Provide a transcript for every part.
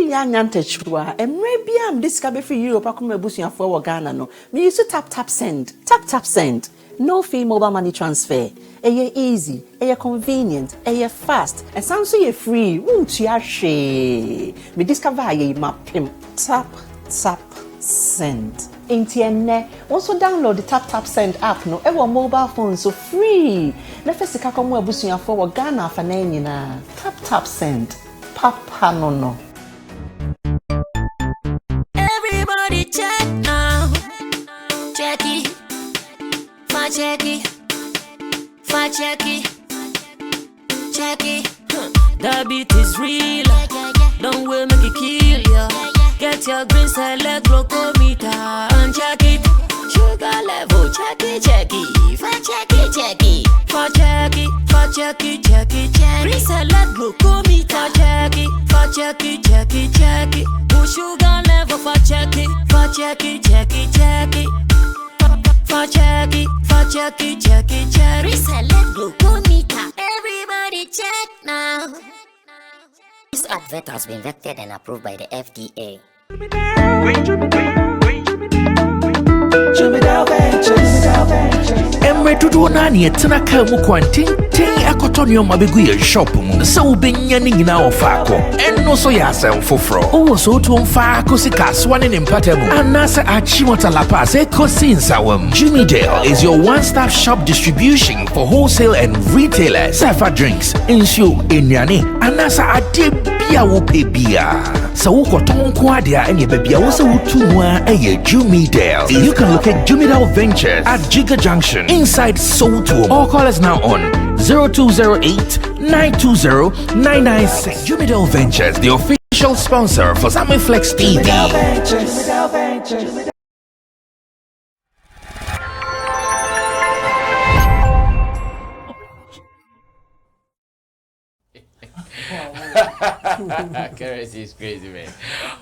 young antics, and maybe I'm discovered for Europe. I come a bushing for Ghana. No, me used to tap send. No fee mobile money transfer. Easy, convenient, fast, and sounds so free. Won't you share? Me discover ye map pimp. Tap send. Intienne. Also download the tap send app. No, ever mobile phone so free. Never see kakomo bushing for Ghana for na. Tap send. Papa no. Everybody check now. Check it. Check it. The beat is real. Don't wait, make it kill ya. Get your green select glucometer and check it. Sugar level, check it. Check it. Green select glucometer. Check it. Push sugar level for check it. Check it. Reselect glucometer. Everybody check now. This advert has been vetted and approved by the FDA. Emre Dudu Nani etena ka mu kwantin akotonyo mabegu ye shop mu se ubenya ni nyina ofako enno so ya sel foforo o so to mfa sika swane ne mpatamu anase achimota la pass ekosi nsawam. Jimmy Dale is your one-stop shop distribution for wholesale and retailers. Safa drinks, insure, enyane anase ade bia wo pebia. So ukoton kwa dia enye bebia wo se wutu mu a Jimmy Dale. You can locate Jimmy Dale Ventures at Giga Junction inside Soto. All call us now on 0208-920-996. Jimmy Dale Ventures, the official sponsor for Sammy Flex TV. Currency is crazy, man.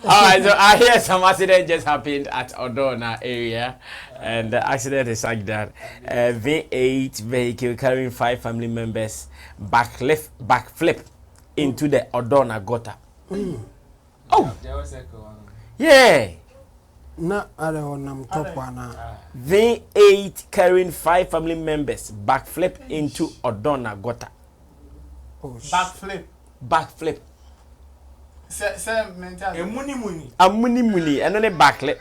Alright, so I hear some accident just happened at Odona area, and the accident is like that. V8 vehicle carrying 5 family members backflip into the Odona gutter. Oh, yeah. No, I don't know. Top one. V8 carrying 5 family members backflip into Odona gutter. Backflip. Muni. And then backflip.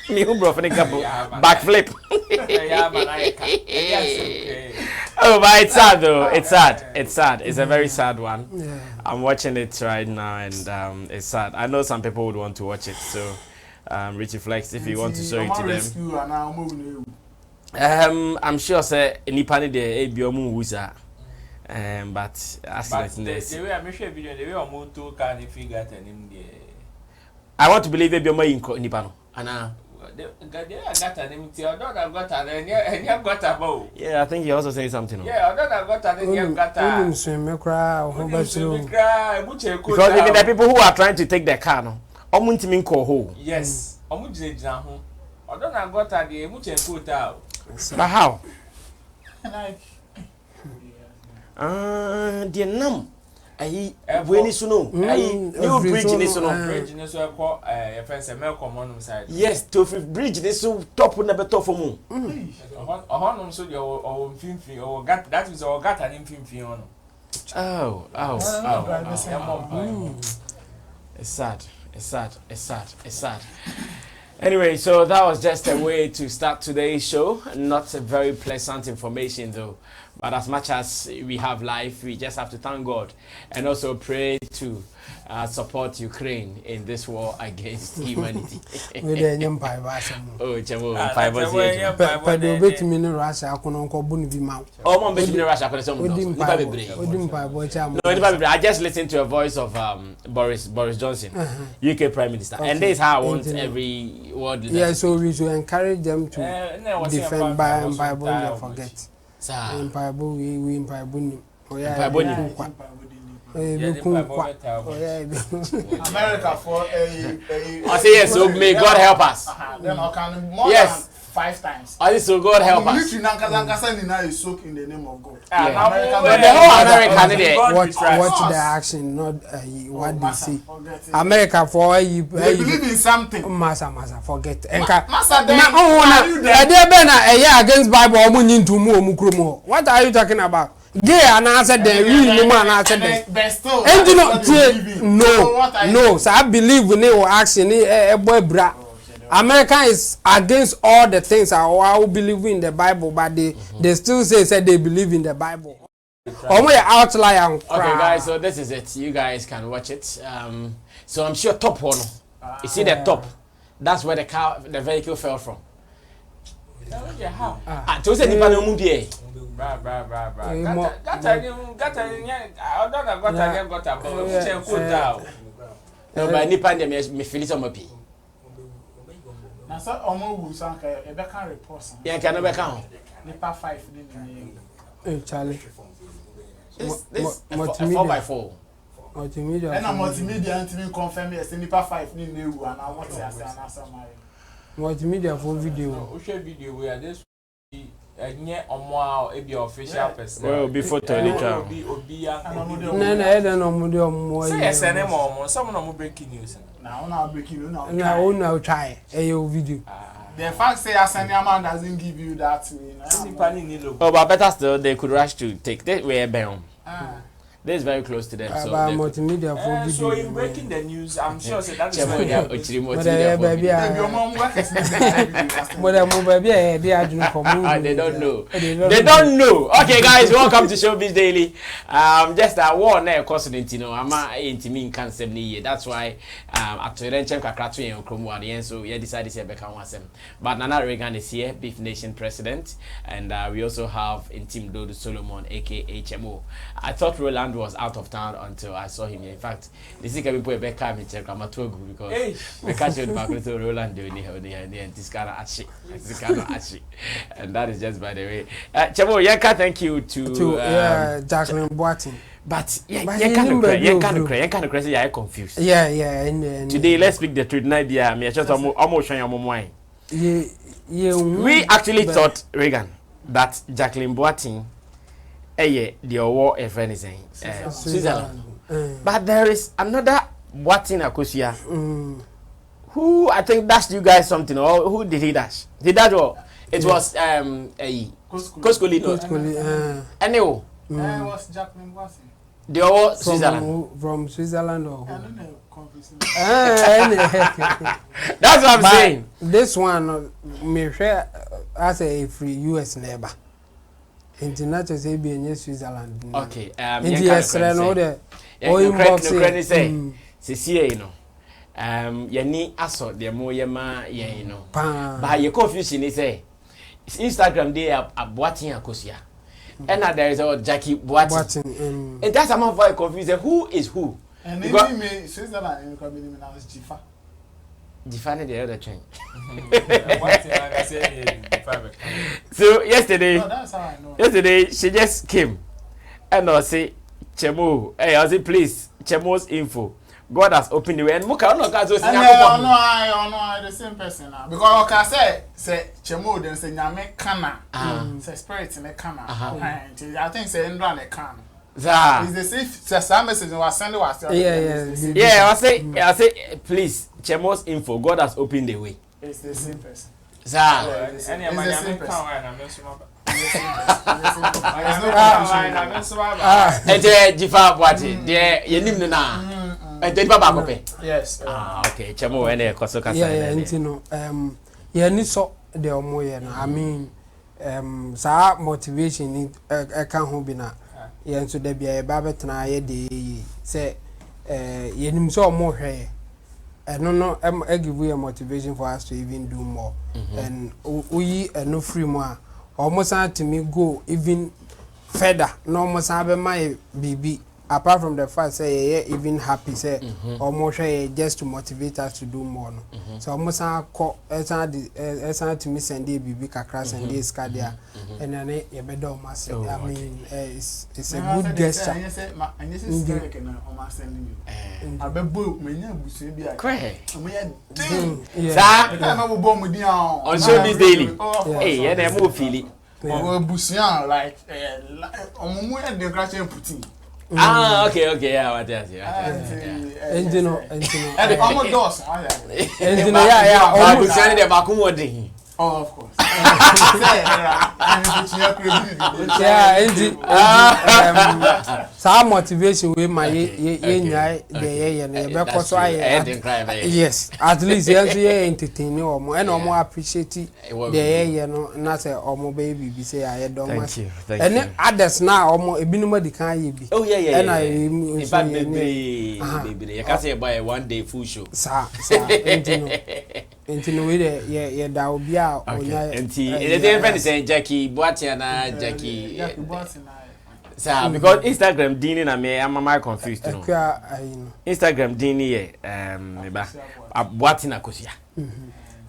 Me who brought the couple. Backflip. Oh, but it's sad though. It's sad. It's a very sad one. Yeah. I'm watching it right now, and it's sad. I know some people would want to watch it, so Richie Flex, if you want to show it to them. I'm sure say Nipani de Ebiomu Wusa. But accident. The way I make a video, the way I move to can if you got an I want to believe it be my Nipano. Anna, got an empty. I don't have got an and you have got a bow. Yeah, I think you also say something. Yeah, I don't have got an and you have got a because even the people who are trying to take the car, no, Omuntimin call yes, Omunjin. I don't have got a day, much and put out. But how? The num. I when is no. New bridge is no. Bridge is so called a fence and milk on side. Yes, to bridge is so top on the better for moon. On so your film or got that is all got an infant on. Oh. It's sad. Anyway, so that was just a way to start today's show. Not a very pleasant information though. But as much as we have life, we just have to thank God and also pray to support Ukraine in this war against humanity. I just listened to a voice of Boris Johnson, UK Prime Minister, and this is how I want every world leader. Yeah, so we should encourage them to defend Bible and forget. Empire we Empire Bunny. America for I say yes, so may God help us. Yes. 5 times. So God help us. Military Nankasa is soak in the name of God. The whole America watch the action, not what they say. America for you. They believe in something. Massa, forget. Massa, against Bible. What are you talking about? Gay and answer the real woman answer no. So I believe in your action. Boy, bra. America is against all the things I believe in the Bible, but they still say they believe in the Bible. Outlier. Okay, guys, so this is it. You guys can watch it. So I'm sure top one. You see the top? That's where the vehicle fell from. How? To say nipa no mu die. Bra. No, but nipa dem me feel some happy. Na so omo wu so anka e be kan report. Yeah, can no be kan. Nipa 5 ni Charlie. This 4x4. Multimedia. And multimedia antimi confirm yes nipa 5 ni na ewu and I want to say na samari. Multimedia for video. We share video we are this nye omo e be official person. Well, be photo later. Obi ya. No. Say yes any more. Some no breaking news. Now breaking news now. Now try a video. The fact say Asani man doesn't give you that way. Oh, but better still, they could rush to take that way bound. This is very close to them. So multimedia for video. So in breaking the news, I'm sure say that is why they don't know. They don't know. Okay, guys, welcome to Showbiz Daily. Just a war na coincidence, you know. Ama intimi kan 7 year. That's why atoren chem kakra to yen kromo ade so we decided to beka wasem. But Nana Reagan is here, Beef Nation president, and we also have Intim Dodo Solomon aka HMO. I thought Roland was out of town until I saw him here. In fact, this is people Becca me check because we catch him back to Roland doing this kind of ashi. And that is just by the way. Chemo, Yaka, thank you to Jacqueline Boating. But you kind of crazy. I'm confused. Yeah. Today, let's speak the truth. Nadia, me just almost showing your wine. We actually thought Reagan that Jacqueline Boating. The war a friend is saying Switzerland. But there is another Boating Akosia who I think dashed you guys something, or who did he dash? Did that or it was Coscolino. Anyway, was Jacqueline Boating. The war Switzerland. From Switzerland or I don't know. That's what I'm saying. This one me share as a free US neighbor. International say be in Switzerland. Okay. Yes, no the inbox say you know. Yani aso de mo yema you know. But your confusion is say Instagram they are Boating Akosia. And there is a Jackie Boating. And that's amount for confused. Who is who? And me Switzerland in community now is Jifa. Jifa the other train. So yesterday, that's how I know. Yesterday she just came and I say Chemo, hey, I say please Chemo's info. God has opened the way and Muka no guys was I the same person now because I say Chemo then say nyame kana say spirit in the kana. I think say Indra the kana. Is the safe some message was send was yeah I say please Chemo's info. God has opened the way. It's the same person. Jifa Boating there yenim na Baba Kope. Yes. Okay. Chemo ene koso kasa. Yeah, ntino ni so de omo ye no I mean sa motivation ni kan ho bi na ye nso da bia ye ba betena ye de say yenim so omo hwe no I give you a motivation for us to even do more. And we no free more almost to me go even further no almost have my BB apart from the fact say yeah, even happy say almost just to motivate us to do more no. So almost to me send the baby kakra send this cardia and then you better almost I mean it's a good gesture. I say can almost send you. I be book me nya busu bi a. Sa I will bomb with you on Showbiz daily. Hey, yeah, they move feel it. Busian like omumu e de crash putin. Ah, okay, yeah, what else? Engine. And almost doors. Engine, yeah. Almost sending the back home. Oh, of course. Some motivation with my yes, at least entertain or more and more appreciate the not say or baby be say I don't much. And others now almost a minimum the kind be. Oh yeah. And I baby, I can't say buy a 1 day full show. Into the way that that will be out. Okay. And the friend is saying Jackie, Boatiana, Jackie. Sir, because Instagram Dini na me, I'm confused. Instagram Dini, Boatina Kosia.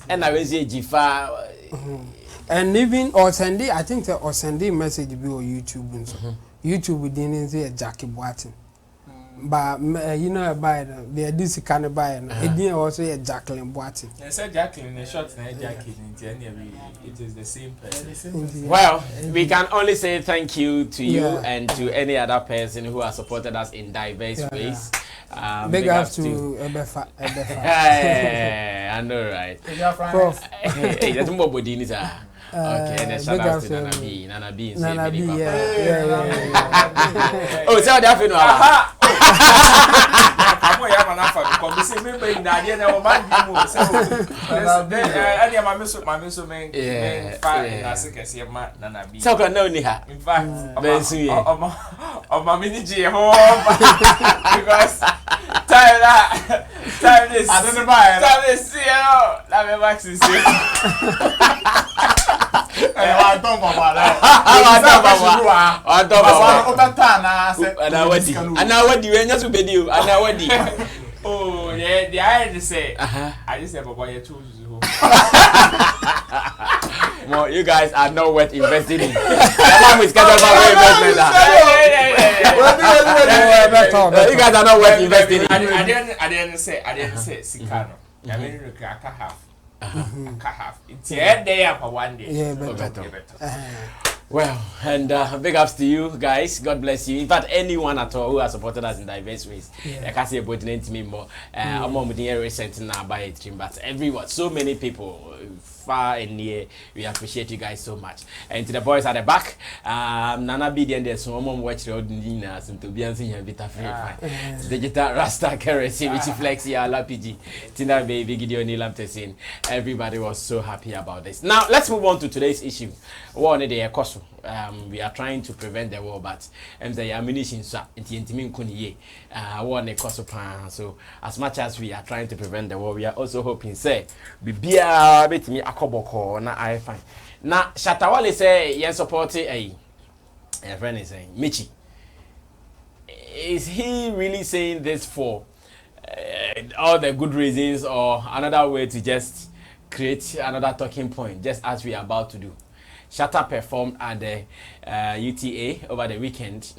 And I will say Jifa. And even or Sunday, I think or Sunday message be on YouTube and so. YouTube didn't say Jackie Boatin. But you know about this kind of buy and it didn't also a Jacqueline Boatin. I said Jacqueline the short Jackie it is the same person. Well, we can only say thank you to you and to any other person who has supported us in diverse ways. Big ups to Ebefa. I know, right? Hey, that's more body is okay, and then shout out to Nana B. Oh, so that feel I'm going to have an offer because we see me in the idea that we're man. So many Nana B. So can know Niha. In fact, my mini G home because time this. I don't know why. Time this. Let me wax this. I don't oh, yeah, the I just say, I just have a boy too. Well, you guys are not worth investing in. You guys are not worth investing in. I didn't say, Sicano. I mean, I can't have. It's there for 1 day. Yeah, better. Well, and big ups to you guys. God bless you. In fact, anyone at all who has supported us in diverse ways. I can't say about it to me more. I'm on the recent now by a stream, but everyone, so many people far and near, we appreciate you guys so much. And to the boys at the back, Nana B and there's some mom watch road Nina to be answering your bit of digital Rasta Currency, which flex here, LPG, Tina Baby, Gideon Nilam. Everybody was so happy about this. Now, let's move on to today's issue. One day, we are trying to prevent the war, but the ammunition so as much as we are trying to prevent the war, we are also hoping say be bit me akoboko na I fine. Now Shatta Wale say you support a friend is saying Mitchy. Is he really saying this for all the good reasons or another way to just create another talking point, just as we are about to do? Shatta performed at the UTA over the weekend.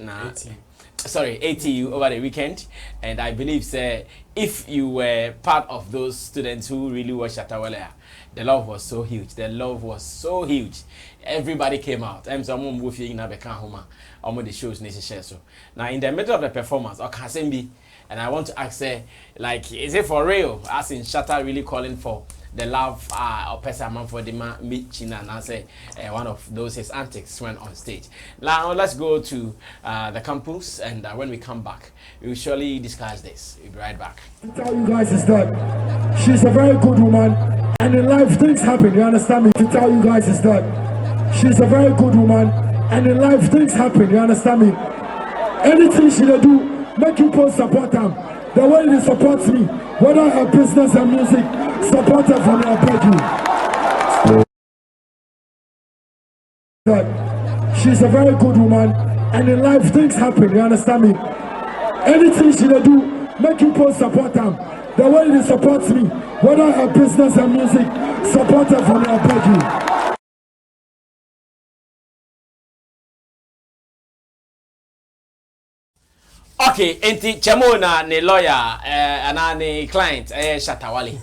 ATU over the weekend, and I believe, sir, if you were part of those students who really watched Shatta Wale, the love was so huge. Everybody came out. I'm someone moving na beka homa. The shows necessary. So now in the middle of the performance, and I want to ask, like, is it for real? As in Shatta really calling for the love or person for the Mitchy and say one of those his antics went on stage. Now let's go to the campus, and when we come back, we will surely discuss this. We'll be right back. To tell you guys is that she's a very good woman, and in life things happen. You understand me? To tell you guys is that she's a very good woman, and in life things happen. You understand me? Anything she do, make people support her. The way they support me, whether her business and music, support her for me, I beg you. She's a very good woman, and in life things happen, you understand me? Anything she do, make people support them. The way they support me, whether her business and music, support her for me, I beg you. Okay, enti chemo na ne lawyer ana ne client Shatta Wale.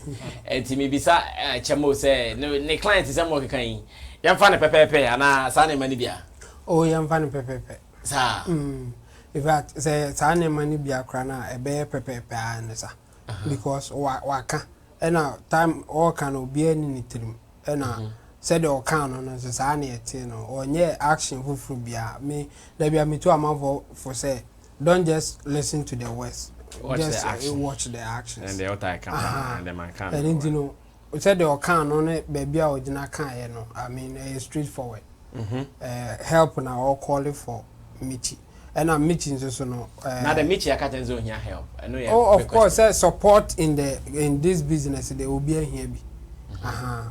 Enti me bisa chemo say ne client is mo kekan. Yamfa ne pepepe ana sa ne mani bia. Oh, yamfa ne pepepe. Sa. In fact, say sa ne mani bia kra na ebe pepepe anesa. Because waka ena time all can obi ani ni tirim. Ena said the can no so sa ne ete no onye action fufu bia me da bia me to amavo for say don't just listen to the words. Watch just the action. Watch the actions. And the other can and the man can. And you know, said the can on it, baby, I would not can, you know. I mean, straightforward. Help now, all calling for Mitchy. And I'm Mitchy, so no. Now the Mitchy, I can't zone here help. I know. Oh, of course, support in this business. They will be here.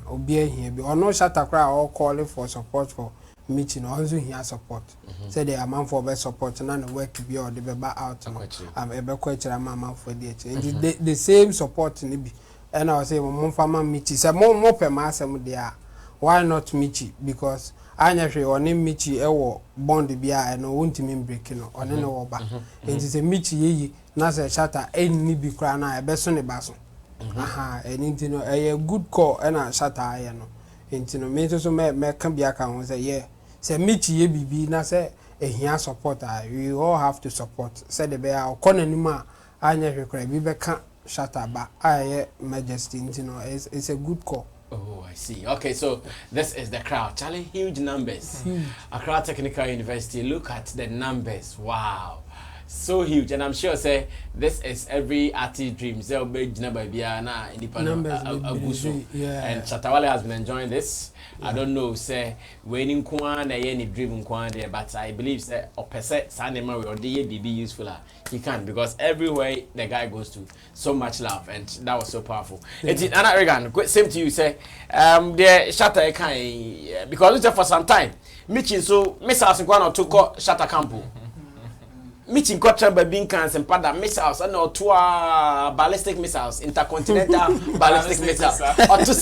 Will be here. Or no Shatta Wale all calling for support for Mitchy. No, also here support. Say the amount for best support and the work be or the baby out. I'm a question amount for the same support in the. And I was saying, "Mon farmer Mitchy." Say more per mass there. Why not Mitchy? Because I never or name Mitchy ewo bond be and no won't mean breaking or no back. And it's a Mitchy ye na say Shatta any be crana a beso ne baso. And into no a good call and a Shatta no. Into no me so me can be account say yeah. Say Mitchy ye be na say a here supporter. We all have to support. Say the bear or corner nima I never cry be can Shatta ba I majesty you know it's a good call. Oh, I see. Okay, so this is the crowd. Charlie, huge numbers. Accra Technical University. Look at the numbers. Wow. So huge. And I'm sure, say, this is every artist dream. They'll be Biana, independent. And Shatta Wale has been enjoying this. I don't know, say, waiting Kwan, any dream Kwan there, but I believe, say, or per se, Sanema or the be useful. He can, because everywhere the guy goes to, so much love, and that was so powerful. It's Anna Regan, same to you, say, the Shatta can, because it's for some time. Mitchy, so Miss House and Guano took Shatta Campo. Mitchy got by being cancer and pada missiles and or two ballistic missiles, intercontinental ballistic missiles. Or to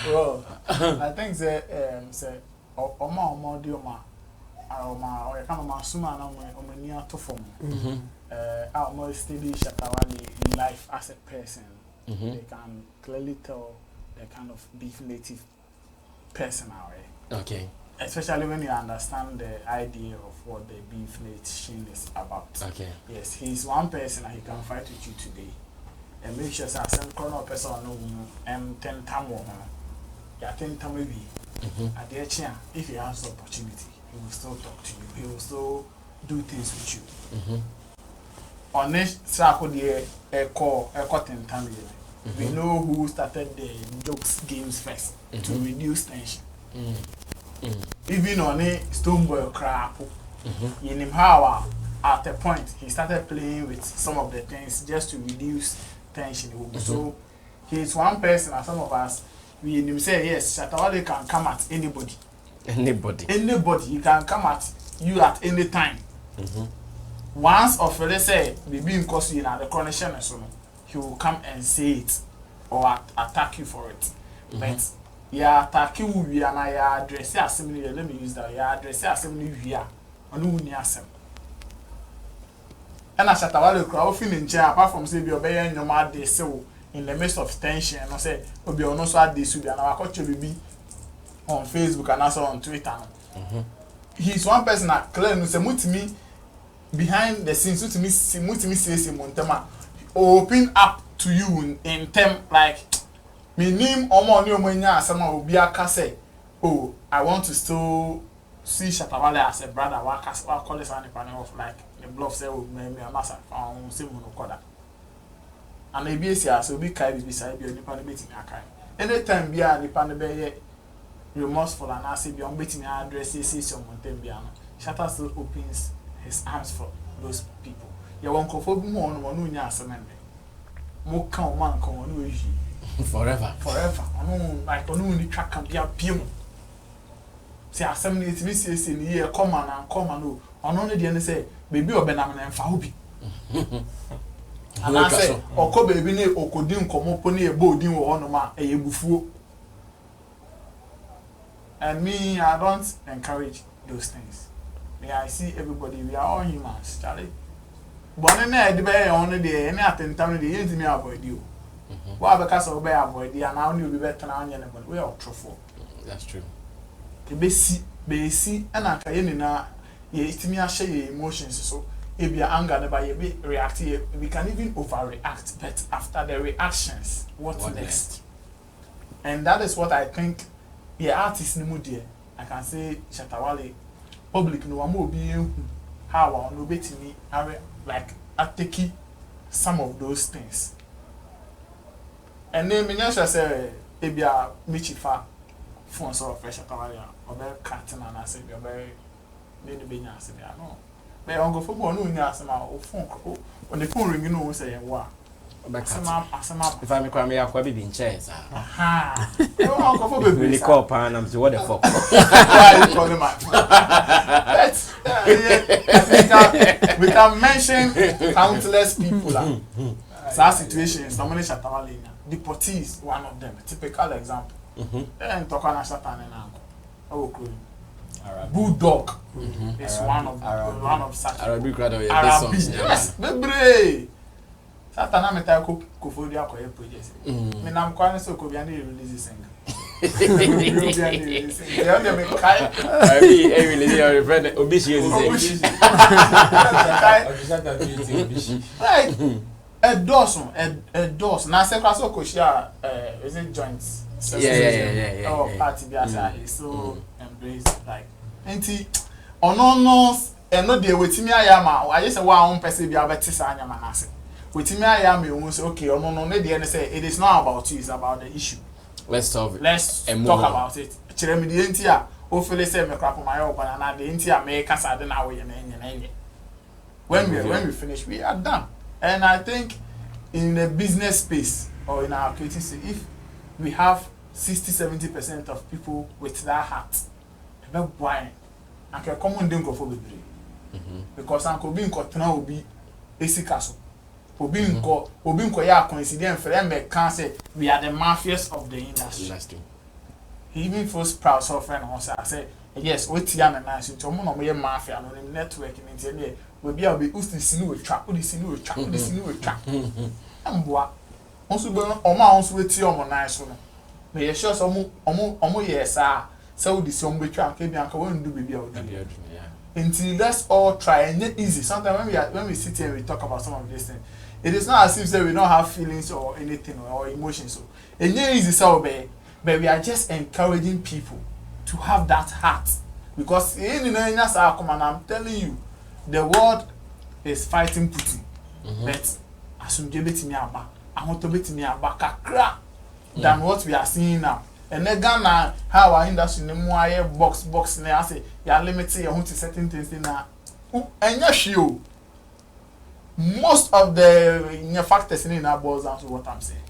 well, I think say Oma Dioma or a kind of Suma and near to form. Our more steady Shatta Wale in life as a person. They can clearly tell the kind of beef native person. Okay. Especially when you understand the idea of what the beef nation is about. Okay. Yes, he's one person and he can fight with you today. And make sure that some corner person no 10 time or yeah 10 time maybe. At the end, if he has the opportunity, he will still talk to you. He will still do things with you. On this Saturday, a call 10 time. We know who started the jokes games first to reduce tension. Even on a stone boy crap, in him how at a point he started playing with some of the things just to reduce tension. So he's one person, and some of us we in him say yes, Shatta Wale can come at anybody. Anybody, he can come at you at any time. Once of let's say the being cause you the connection and so he will come and say it or attack you for it. But yeah, attack you we and I address assembly. Let me use that. Yeah, address assembly here. On who near some. And as Shatta Wale crowd feeling chair apart from say be obeying your mad day so in the midst of tension and I say obi ono so at this and our culture be on Facebook and also on Twitter. He's one person that clearly say mutimi behind the scenes to me say montema open up to you in term like me name omo ni omo nya asema obi aka say oh I want to still see Shatta Wale as a brother wa call this one of like the bluff say oh me amasa say mo no koda and e be say as obi kai be say be onipa no betimi akai anytime bia nipa no be remorseful and as be on betimi address say some montem bia no Shatta still opens his arms for those people ya won kofo bi mo no nya asema mo kan man kan no eji forever. I don't like on the track and be a pium. ti assembly it me say ni here come and no ono ne de ne say baby obenam na mfa obi ana say okọ baby ne okodi nkomo po ne ebo odin wo hono ma eyebufuo. And me, I don't encourage those things. I see everybody, we are all humans, Charlie. But then I debate on the day, any attention, the end me avoid you. Why because of be avoid you, and now you be better now, but we are truthful. That's true. The basic, and I can na ye me share your emotions, so if your anger never you be reactive, we can even overreact, but after the reactions, what next? And that is what I think. Yeah, artist ni mudie. I can say Shatta Wale public no amo obi how no betimi like ateki some of those things. And then me nyasha say ebia Mitchy fa phone so of Shatta Wale obe carton and I say obe ne be nya say no. Be ongo fo no nya asema o phone ko on the phone ring no say wa. Asama if I me kwame akwa be in chairs. Aha. Really call pan I'm say what the fuck. Why you calling my? We can mention countless people such situations. Somebody Shatta Wale. Deportee is one of them. A typical example. Then talk on Shatta and Bulldog is one of such. Arabic rather yes. Bebre. Satana meta ko fodi akoye project. Me nam kwa so ko bia na release single. They only me kai. I release your friend Obishi is like a dose na se kwa so ko share is it joints. Yeah. Oh party bia say so embrace like enti ono no dey wetimi ayama aye se wa on person bia beti sa anyama na se. With me, I am okay. No, say it is not about you, it's about the issue. Let's solve it. Let's talk about it. Chiremi the entia, hopefully say me crap on my own, and the entia make us I don't know when we finish, we are done. And I think in the business space or in our creative space, if we have 60-70% of people with that heart, why? I can come on doing for because Uncle being cotton will be AC castle. Obi nko ya coincident for me can say we are the mafias of the industry. He even feels proud so friend also say yes we tia na nice to mo no mo mafia no network ni tie we be usti sinu we twa amboa onso be oma onso we tie omo nice no me ye sure so omo yes so we dis omo be twa ke bi anka we ndu be bia until let's all try and it's easy. Sometimes when we sit here and we talk about some of these things, it is not as if we don't have feelings or anything or emotions. So it's easy, so but we are just encouraging people to have that heart because I'm telling you, the world is fighting Putin, but I want to be to me about than what we are seeing now. And then Ghana, how our industry no more box na I say you are limiting your own to certain things now. And yes, you most of the factors in that boils down to what I'm saying.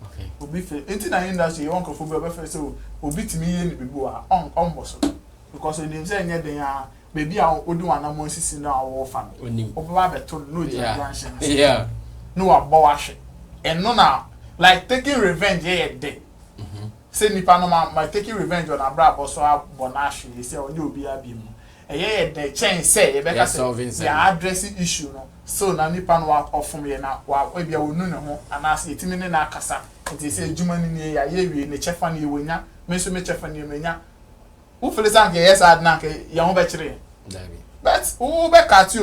Okay. Obi fe into the industry you want to be so obi to me any people on boss because when them say any then baby I would do an amount sisi na our fan. Obi be told no branch. Yeah. No abawash. And no now like taking revenge day. Say nipa no my taking revenge on abra boso abonashi you say only obi abim eh the change say you better say ya addressing issue no so na nipa no ofom ye na wa bia wonu ne ho anase etimi ne na akasa nti say adwuma ni ya ye wie ne chefa ne wonya me so me chefa ne menya wo fele san ke yes ad na ke ya ho be kire but wo be kati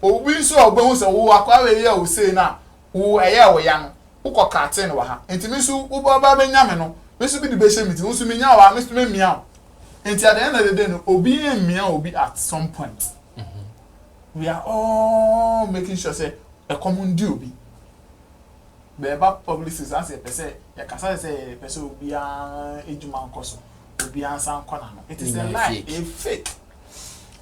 obi so ogbo so wo akwa we ye o say na wo eye wo ya no wo ko kati ne wa ha nti me so wo ba benya me no Mr. Be the best meeting, also me now, Mr. Meow. And at the end of the day, Obi and Meow will be at some point. We are all making sure say a common duty. But about publicity, as a person, Yakasa say a person will be a Juman Coso, will be a San Conano. It is a lie, a fake.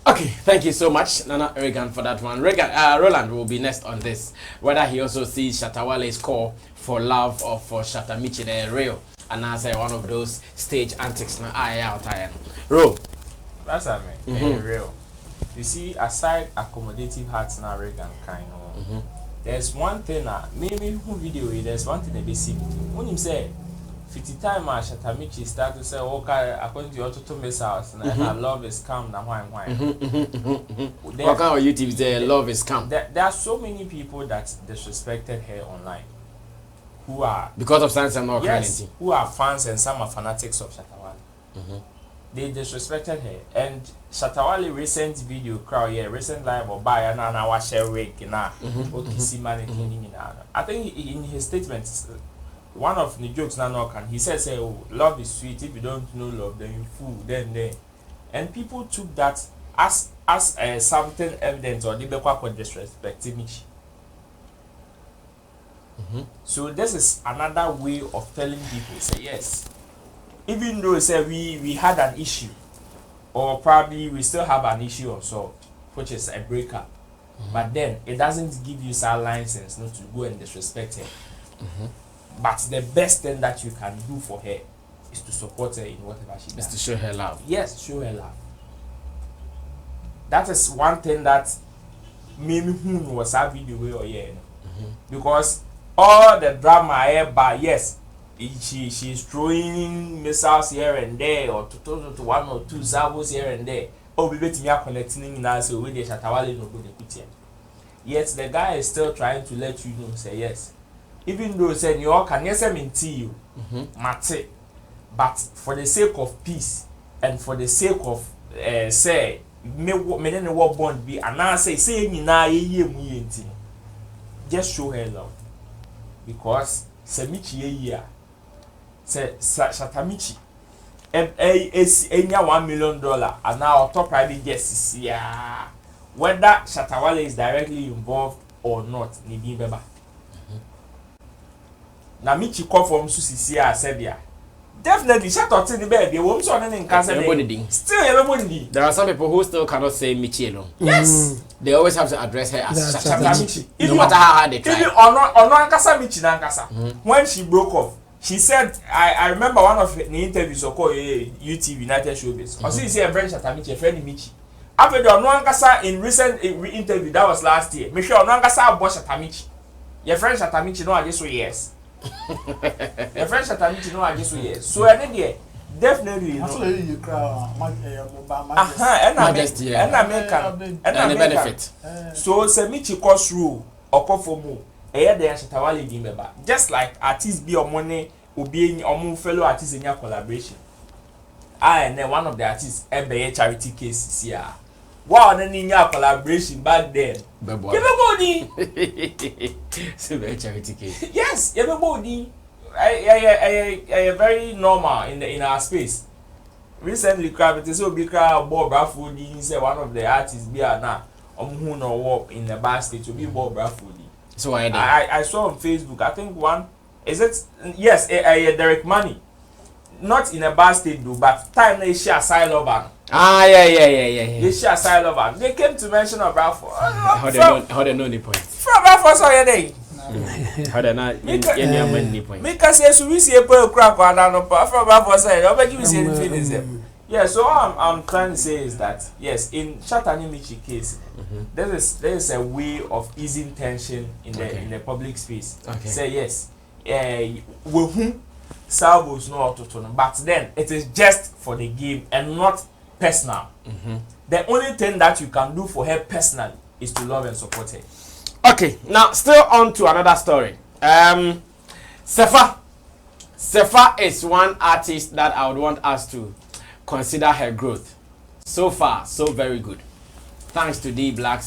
Okay, thank you so much, Nana Regan, for that one. Roland will be next on this. Whether he also sees Shatta Wale's call for love or for Shatta Mitchy, they're real. And I say one of those stage antics na out. Ro, That's I mean, real. You see, aside accommodative hearts and Reagan kind of, there's one thing maybe who video there's one thing that they see. When him say 50 time Shatta Mitchy start to say, okay, according to your total missiles, and I love is calm now why. What kind of YouTube say love is calm? There are so many people that disrespected her online. Who are because of science and not who are fans and some are fanatics of Shatta Wale. They disrespected her, and Shatta Wale recent video recent live or buy and now I share wake na I think in his statements one of the jokes now can he says oh, love is sweet, if you don't know love then you fool then and people took that as something evident or they be quite disrespecting Mitchy. So this is another way of telling people say yes, even though say we had an issue or probably we still have an issue unsolved, which is a breakup, but then it doesn't give you some license not to go and disrespect her. But the best thing that you can do for her is to support her in whatever she does. Is to show her love. Yes, show her love. That is one thing that made me was a video because all the drama here, but yes, she's throwing missiles here and there, or to one or two salvos here and there. Oh, we bet me are connecting now, so we the Shatta Wale no go the put here. Yet the guy is still trying to let you know, say yes. Even though say you all can yes minty you, mate, but for the sake of peace and for the sake of say me no what bond be, and now say me na ye just show her love. Because Mitchy year say Shatta Mitchy $1 million and now top private guests whether Shatta Wale is directly involved or not ni bi beba na Mitchy call from Susi Sebia definitely Shatta to the baby won so in cancer still everybody. There are some people who still cannot say Mitchy alone. Yes, they always have to address her as Shatta Mitchy. No matter how hard they try. Even on Ankasa Mitchy Nankasa, when she broke off, she said, I remember one of the interviews or call UTV United Showbiz. Or see a friend Shatta Mitchy, a friend Mitchy. After the Ankasa in recent interview that was last year, make sure Ankasa bought Shatta Mitchy. Your friend Shatta Mitchy no I just say yes. Your friend Shatta Mitchy no I just say yes. So I think definitely you cry and benefit. So Mitchy cost rule or call for more. Shatta Wale di member. Just like artists be on money obeying or fellow artists in your collaboration. And then one of the artists a charity case here. Wow, then in your collaboration back then. Everybody. So very charity case. Yes, everybody. I very normal in our space. Recently, Gravity so big crowd Bob Bradford say one of the artists be now who no work in the basket to be Bob Bradford. So I saw on Facebook, I think one is it yes, Derek Money. Not in a bad state though, but time they share asylum ban. Yeah. They share asylum ban. They came to mention of Bradford. How they know the point? From Bradford so yeah they. How they not any point? Because yes, we see a pearl crack or down from Bradford side. I'll bet you see anything is there. Yeah, so all I'm trying to say is that yes, in Shatta Mitchy case, there is a way of easing tension in the public space. Okay. Say yes, we salvos no autotune, but then it is just for the game and not personal. The only thing that you can do for her personally is to love and support her. Okay, now still on to another story. Sefa is one artist that I would want us to consider her growth. So far, so very good. Thanks to the Black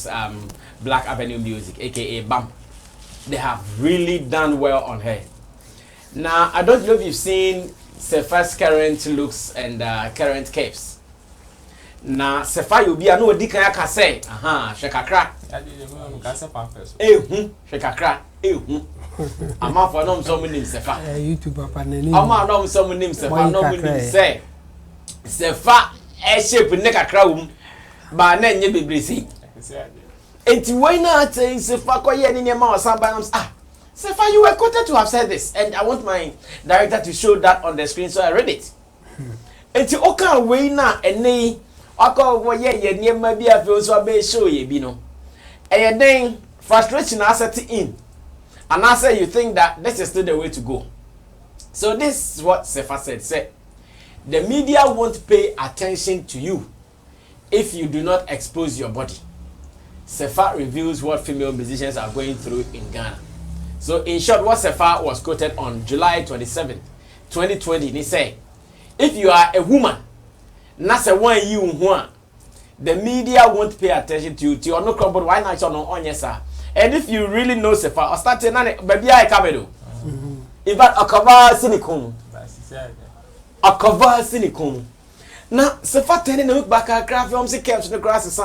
Avenue Music, aka BAM. They have really done well on her. Now, I don't know if you've seen Sefa's current looks and current capes. Now, Sefa you'll be a no dika can say, shekakra. Shekakra. I'm out for nom someone named Sefa. YouTube papa nani. I'm out nom someone named Sefa. No one say. Sefa shape nekakra but na nye bebresi. Enti why not say Sefa koye ni nyama osamba Sefa, you were quoted to have said this, and I want my director to show that on the screen, so I read it. Enti oka we na ene Oko wo ye niema bi afi so be show ye bi no. Then frustration asset in. And I say you think that this is still the way to go. So this is what Sefa said. Say the media won't pay attention to you if you do not expose your body. Sefa reveals what female musicians are going through in Ghana. So in short, what Sefa was quoted on July 27, 2020, he said, if you are a woman, that's a one you want, the media won't pay attention to you. You're not but why not on yes, sir? And if you really know Sefa, or start to baby I come do. In fact, a cover silicone. A cover silicone. Now, Sefa turning look back at craft from the camps in the grass.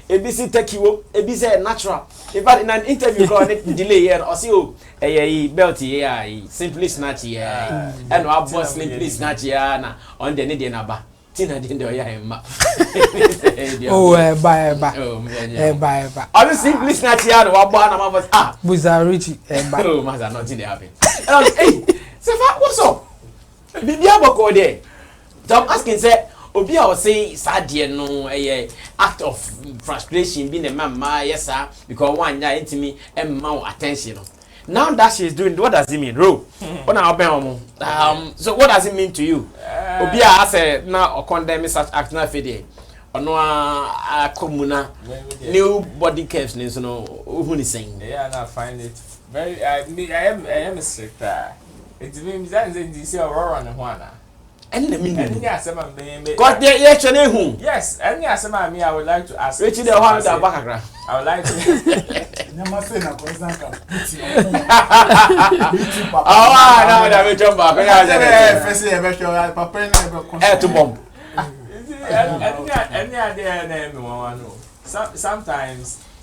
ABC take you, ABC natural. In fact, in an interview, called it delay here, or see you, belty, simply snatch here, and our boss simply snatch here on the Indian Abba. Tina didn't do ya. Oh, bye. I was simply snatch here, and our barn was Buza Richie, oh, mother, not in the happy. Hey, Sefa, what's up? Bibiabo go there. So I'm asking, say, Obi I was say sad no act of frustration being a mama, yes sir, because one guy into me and more attention. Now that she's doing, what does it mean? So what does it mean to you? Obi I say now or condemn such act na fede. Ono a komuna new body cares no who is saying. Yeah, and I find it very I am a sector. It means that you see Aurora and Juana. And the meaning. Yes, and yes, I would like to ask. Richie, the one that background. I would like to.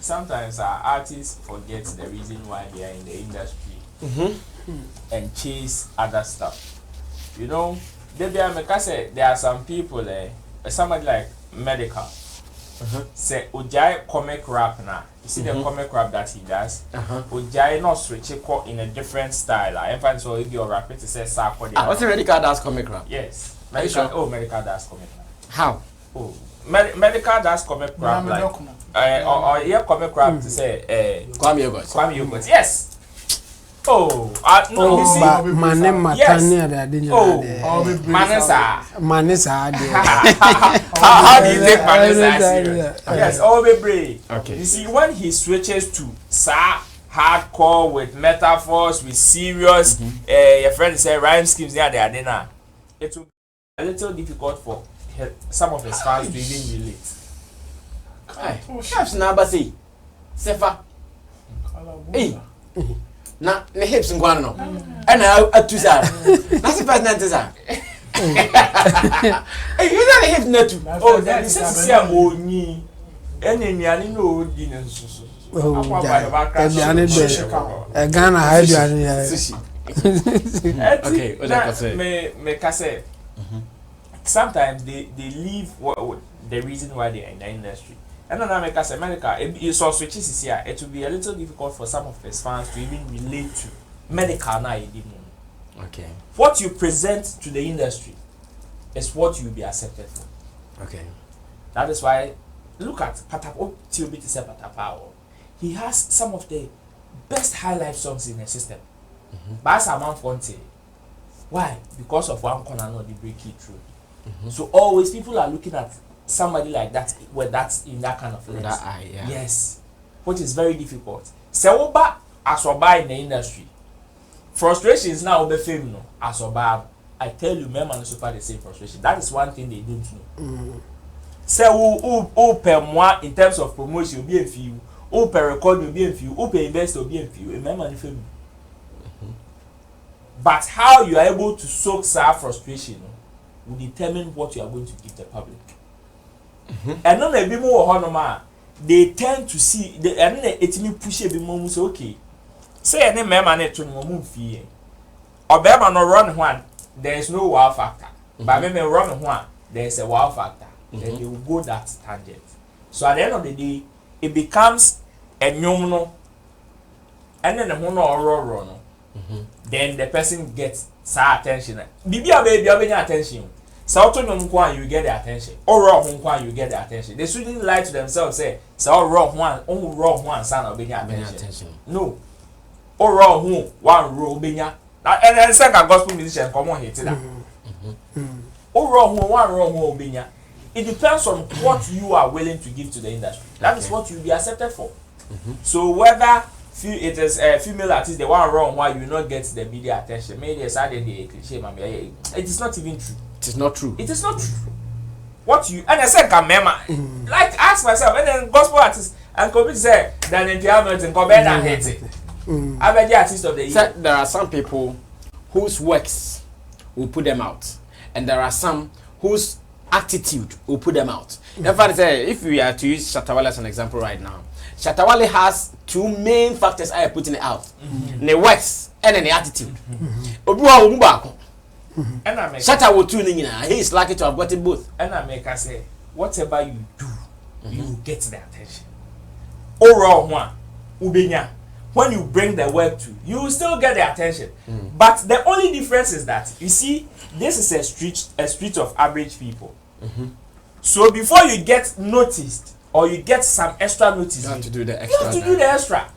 Sometimes our artists forget the reason why they are in the industry and chase other stuff. You know. There are some people somebody like medical say Ujai comic rap now. You see the comic rap that he does. Ujai not switch in a different style. I find so if you're rapping to say Sako. What's the medical does comic rap? Yes. Medical, oh, medical does comic rap. How? Oh, medical does comic rap like or yeah comic rap to say Kwame Yogurt. Yes. Oh, no, you see, Manesa. How do you take Manesa serious? Yes, all be brave. Okay. You see, when he switches to hardcore with metaphors, with serious, your friend say rhyme schemes near the dinner, it will be a little difficult for some of his fans to even relate. Perhaps number say, Sefa. Hey. Na the hips ngwana no and atuza na se first nantiza eh you know the hips natu oh that is say amoni enemiani no di nsusu akwa ba ka Ghana hide okay me ka say sometimes they leave the reason why they are in the industry. And then I make us America, you saw switches here. It will be a little difficult for some of his fans to even relate to medical now. Okay. What you present to the industry is what you will be accepted for. Okay. That is why look at Patapao. He has some of the best high life songs in the system. But as a man fonte, why? Because of one corner, not the break it through. So always people are looking at somebody like that, where that's in that kind of lens. That eye, yeah. Yes, which is very difficult. Sewoba asoba in the industry. Frustrations now be fame no asoba. I tell you, men and super the same frustration. That is one thing they don't know. Say who per moi in terms of promotion will be a few, who per record will be a few, who per invest will be a few. Men and fame. But how you are able to soak that frustration will determine what you are going to give the public. And then be more honor, they tend to see the and then it me push a bit more say okay. Say any man to move fee. Or Bema no run one, there is no wow factor. But when run one, there is a wow factor. Then they will go that tangent. So at the end of the day, it becomes a nominal and then the mono or run. Then the person gets sa attention. Bibi baby attention. So you get the attention. Or wrong you get the attention. They shouldn't lie to themselves. Say so wrong one son of being attention. No. Or wrong one rule being and then second gospel musician come on here to that. Or wrong one being. It depends on what you are willing to give to the industry. That is what you'll be accepted for. So whether it is a female artist, the one wrong why you not get the media attention, maybe a cliche, it is not even true. It is not true. It is not true. What you and I said, like ask myself, and then gospel artists and come say that in the Hamilton come better than hate it. I bet the artist of the year. There are some people whose works will put them out, and there are some whose attitude will put them out. In fact, if we are to use Shatta Wale as an example right now, Shatta Wale has two main factors I am putting it out: the works and then the attitude. Shatta will tune in. He is lucky to have gotten both. And I make her say, whatever you do, you get the attention. Overall, when you bring the work to, you will still get the attention. But the only difference is that you see, this is a street of average people. So before you get noticed or you get some extra notice, you have to do the extra. You have to do the extra.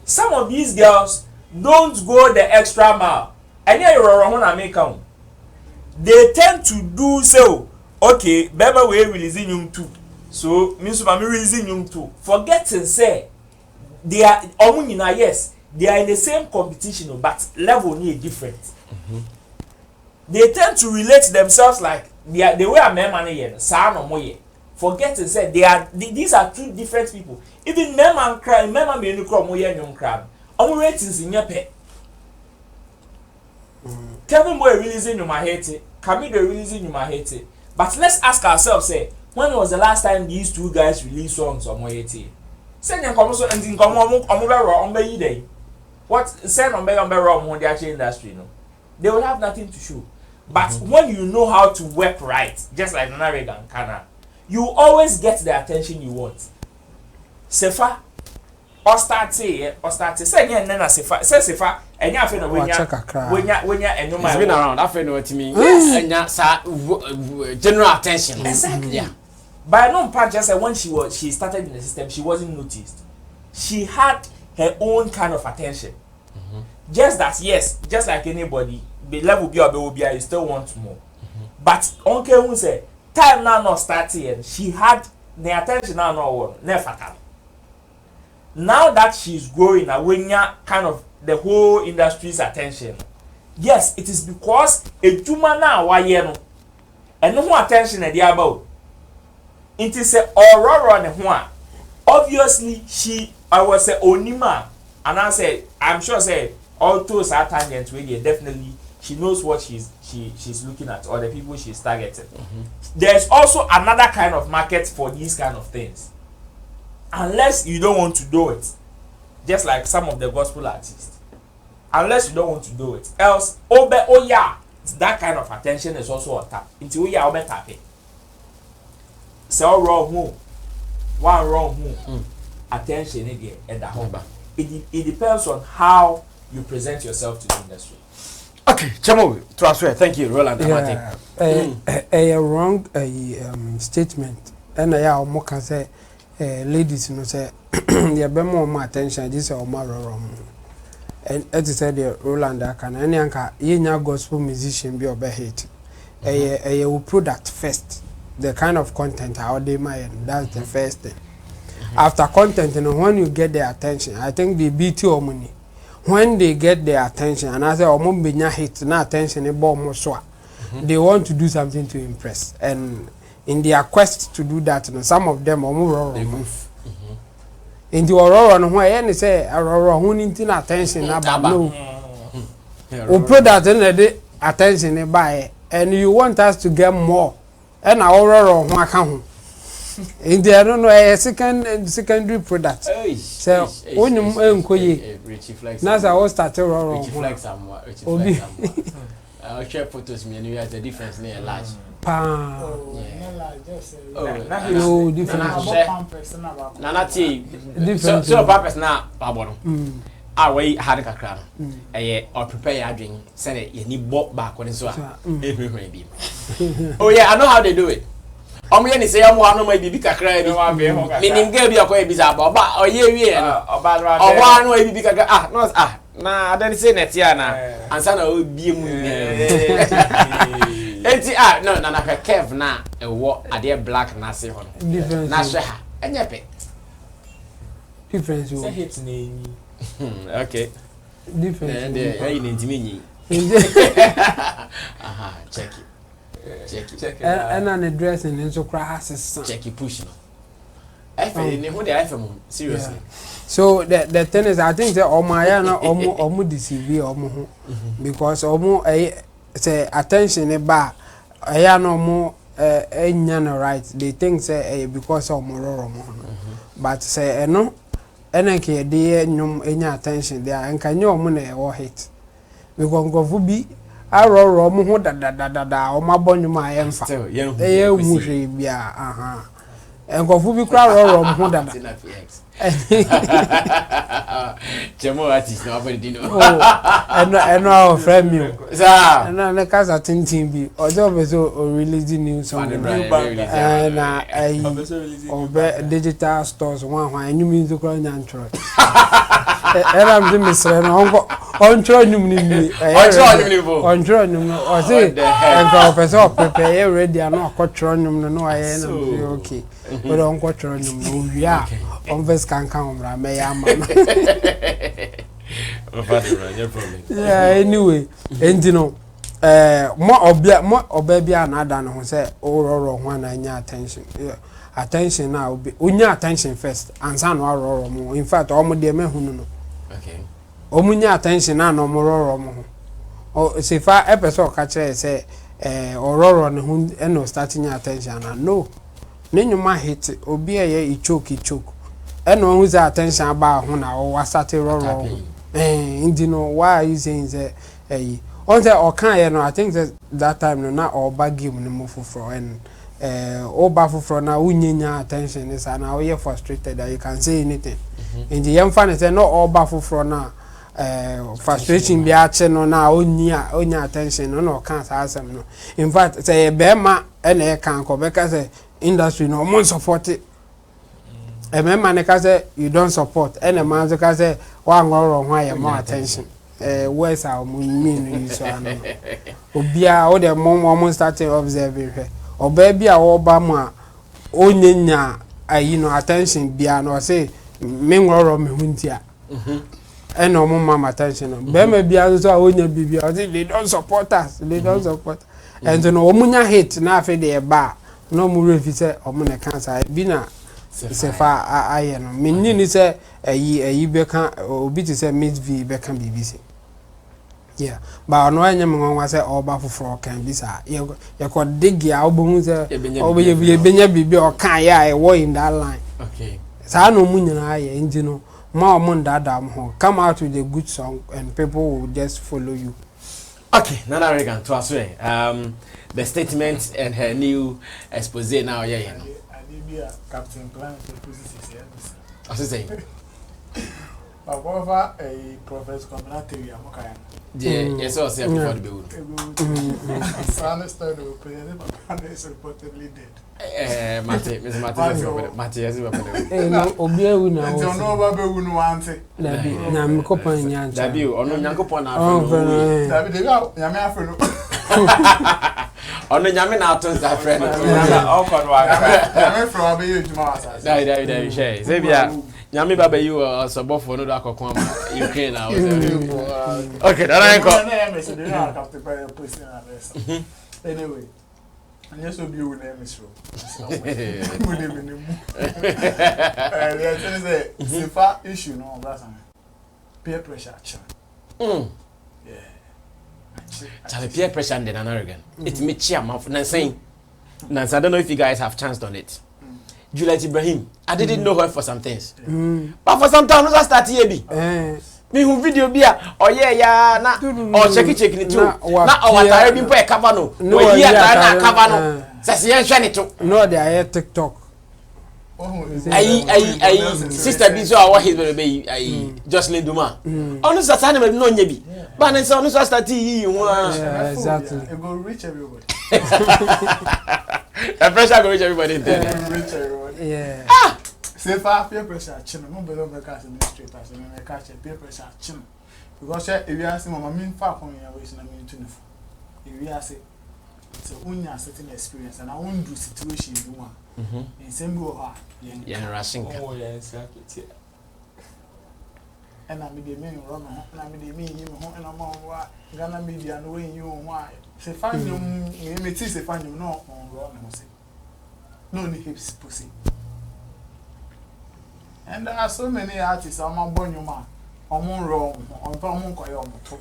Some of these girls don't go the extra mile. And here you make them. They tend to do so. Okay, baby, we releasing you too. So means I'm releasing you too. Forgetting say they are yes, they are in the same competition, but level need different. They tend to relate themselves like they were men money here, son or more. Forgetting say these are two different people. Even men and crime, men and being crime more young crime. Ratings in your pet. Kevin Boy releasing you my hate, Camille releasing you my hate. But let's ask ourselves, say, when was the last time these two guys released songs on my hate? Send them come so and think on day. What send on the actual industry, no? They will have nothing to show. But when you know how to work right, just like Nana Reagan Kana, you always get the attention you want. Sefa, or start say, say again, Nana Sefa, say Sefa, and you have to when you're and you might been around. I know what you mean. And general attention. Exactly. Yeah. But I know part just when she started in the system, she wasn't noticed. She had her own kind of attention. Just that, yes, just like anybody, the level be you still want more. But Uncle who say time now not starting, she had the attention now not never. Now that she's growing, when you kind of the whole industry's attention. Yes, it is because a juma now why and no more attention at the about. It is a aurora and one. Obviously, I was say onima, and I said, I'm sure say all those are tangents really definitely she knows what she's looking at or the people she's targeting. There's also another kind of market for these kind of things. Unless you don't want to do it, just like some of the gospel artists. Unless you don't want to do it, else that kind of attention is also on tap. Until we are tapping. So wrong attention again at the home. It depends on how you present yourself to the industry. Okay, Chamo, transfer. Thank you, Roland. A wrong statement, and I more can say, ladies, you know, say, there be more attention. This is more wrong. And as I said, the Roland, I can any anchor, you gospel musician be over hate. A product first. The kind of content how they might, that's the first thing. After content, you know, when you get their attention, I think the BT or money. When they get their attention, and I say, oh, mom, hit no attention, they want to do something to impress. And in their quest to do that, you know, some of them are more move. Into Aurora, and why any say Aurora, who need attention about no. We put that in the attention by, and you want us to get more. And Aurora, who account. In the I don't know a secondary product. So when you Nasa all started wrong. I'll share photos me and you have the difference near large. No difference. Nana tea different. So purpose now, Pabon. way had a crack. Or prepare your drink, send it, you need bought back when it's so. Oh, yeah, I know how they do it. I'm going to say, I'm one of my baby crack. Meaning, girl, be a quite bizarre, but or yeah, or one way baby crack. Ah, no, nah, I don't say that, yeah, and son will be no, I Kev now, a what a dear black Nasi on. Difference. Nasha, and your pet. Difference. Okay. Difference. Check it. And an address and so crasses. Check it, push. Seriously. So the thing is, I think that Omayana Omo deceive Omo because Omo say attention a bar. I no more right. They think say because of more but say no. Enake dey nyum enya attention there and can you money or hit because go be aroro mo ho da o ma bonyuma emfa e mu hwe bia enkofu bi kra aroro mo ho da Chemo artist no abodi dino eno friend me sir na kasa tintin bi ojo be so release new song na obe digital stores one anyum nzo kro nyantro era mzi misre no oncho anyum ni oncho anyum no o say enko person prepare ready na akotro anyum no aye na okay but onko tro anyum no wia on verse can camera me ya ma yeah anyway endino mo oba bia na ada no ho say ororo ho na nya attention attention na obi unya attention first ansa no ororo mo in fact o mo de mehunu no okay o munya attention na no mo ororo mo o se fa episode ka kire say ororo ne hu eno starting attention na no nenyuma hit obi eye ichoke eno hu za attention ba ho na o wasate roro indino why are you saying say on say o kan ye no I think that time no na o ba game no mo fufro and o ba fufro na unyenya attention is na o ye frustrated that you can say anything in the young fan say no o ba fufro na frustration bi a che no na onya attention no kan sa asem no in fact say be ma na e kan ko be ka say industry no mo support it. A man can say you don't support, and a man can say one or why more attention. Where's our mean? Obia, all the mom started observing her. Or baby, or Obama, Onyanya, attention, beyond or say, Mingor or Muntia. And no more attention. Bema be also only baby, they don't support us, they don't support. And the no Munya hate, nothing they bar. No more if you say, Omuna cancer, Bina. Se fa aye no menni ni se ayi beka obi ti se Mitchy v beka BBC yeah ba no anya me nwa se oba foforo kan bi sa ye ko dig ya obohu se obe ye benya bibi o kan ya e wo in that line okay sa no mu nyina aye ndi no ma o mu ndada am ho come out with a good song and people will just follow you. Okay, Nana Regan to us the statement and her new expose now yeah. Captain Planet positions here. What's he saying? But whatever a professor combinatory, I'm okay. Yes, so say before the build. Understand the president is reportedly dead. Mate, yes, no, Obia na. Don't know about who wants it. Dabi, na me kopan yan. Dabi, ono nyankopon na afro. Dabi, they go, nyame afro. Ono nyame na aton sa friend. Nyame from abeyu juma asase. Dai share. Say bia nyame baba you sobofo no do akokon Ukraine na. Okay, that I go. Anyway, and yes, will be with them is true. It's a issue, no, that's peer pressure. Yeah. Charlie, peer pressure and then American. It's Mitchy, I'm saying. Nancy, I don't know if you guys have chanced on it. Juliet Ibrahim, I didn't know her for some things. But for some time, I started here. Me who video bia or yeah na or check it too na our tire bi po e cover no we here tire na cover no say yen hwe ne to no they are TikTok sister bi so our his baby Jocelyn Duma onu sasa na no nya bi ba na say onu so start yi hu exactly it go reach everybody. The pressure go reach everybody then. Yeah. Say far peer pressure chin no be no be cast administrator say me catch peer pressure chin because if you ask mama mean fa kon ya we na mean to no if you ask so unya certain experience and I won't do situation you want in same go yeah rushing oh yes exactly and I me dey mean run no and I me dey mean him ho and am wa Ghana media no when you why say find you me see say find you no on run no say no ni hips pussy. And there are so many artists I'm born you man I'm wrong on koyo moto.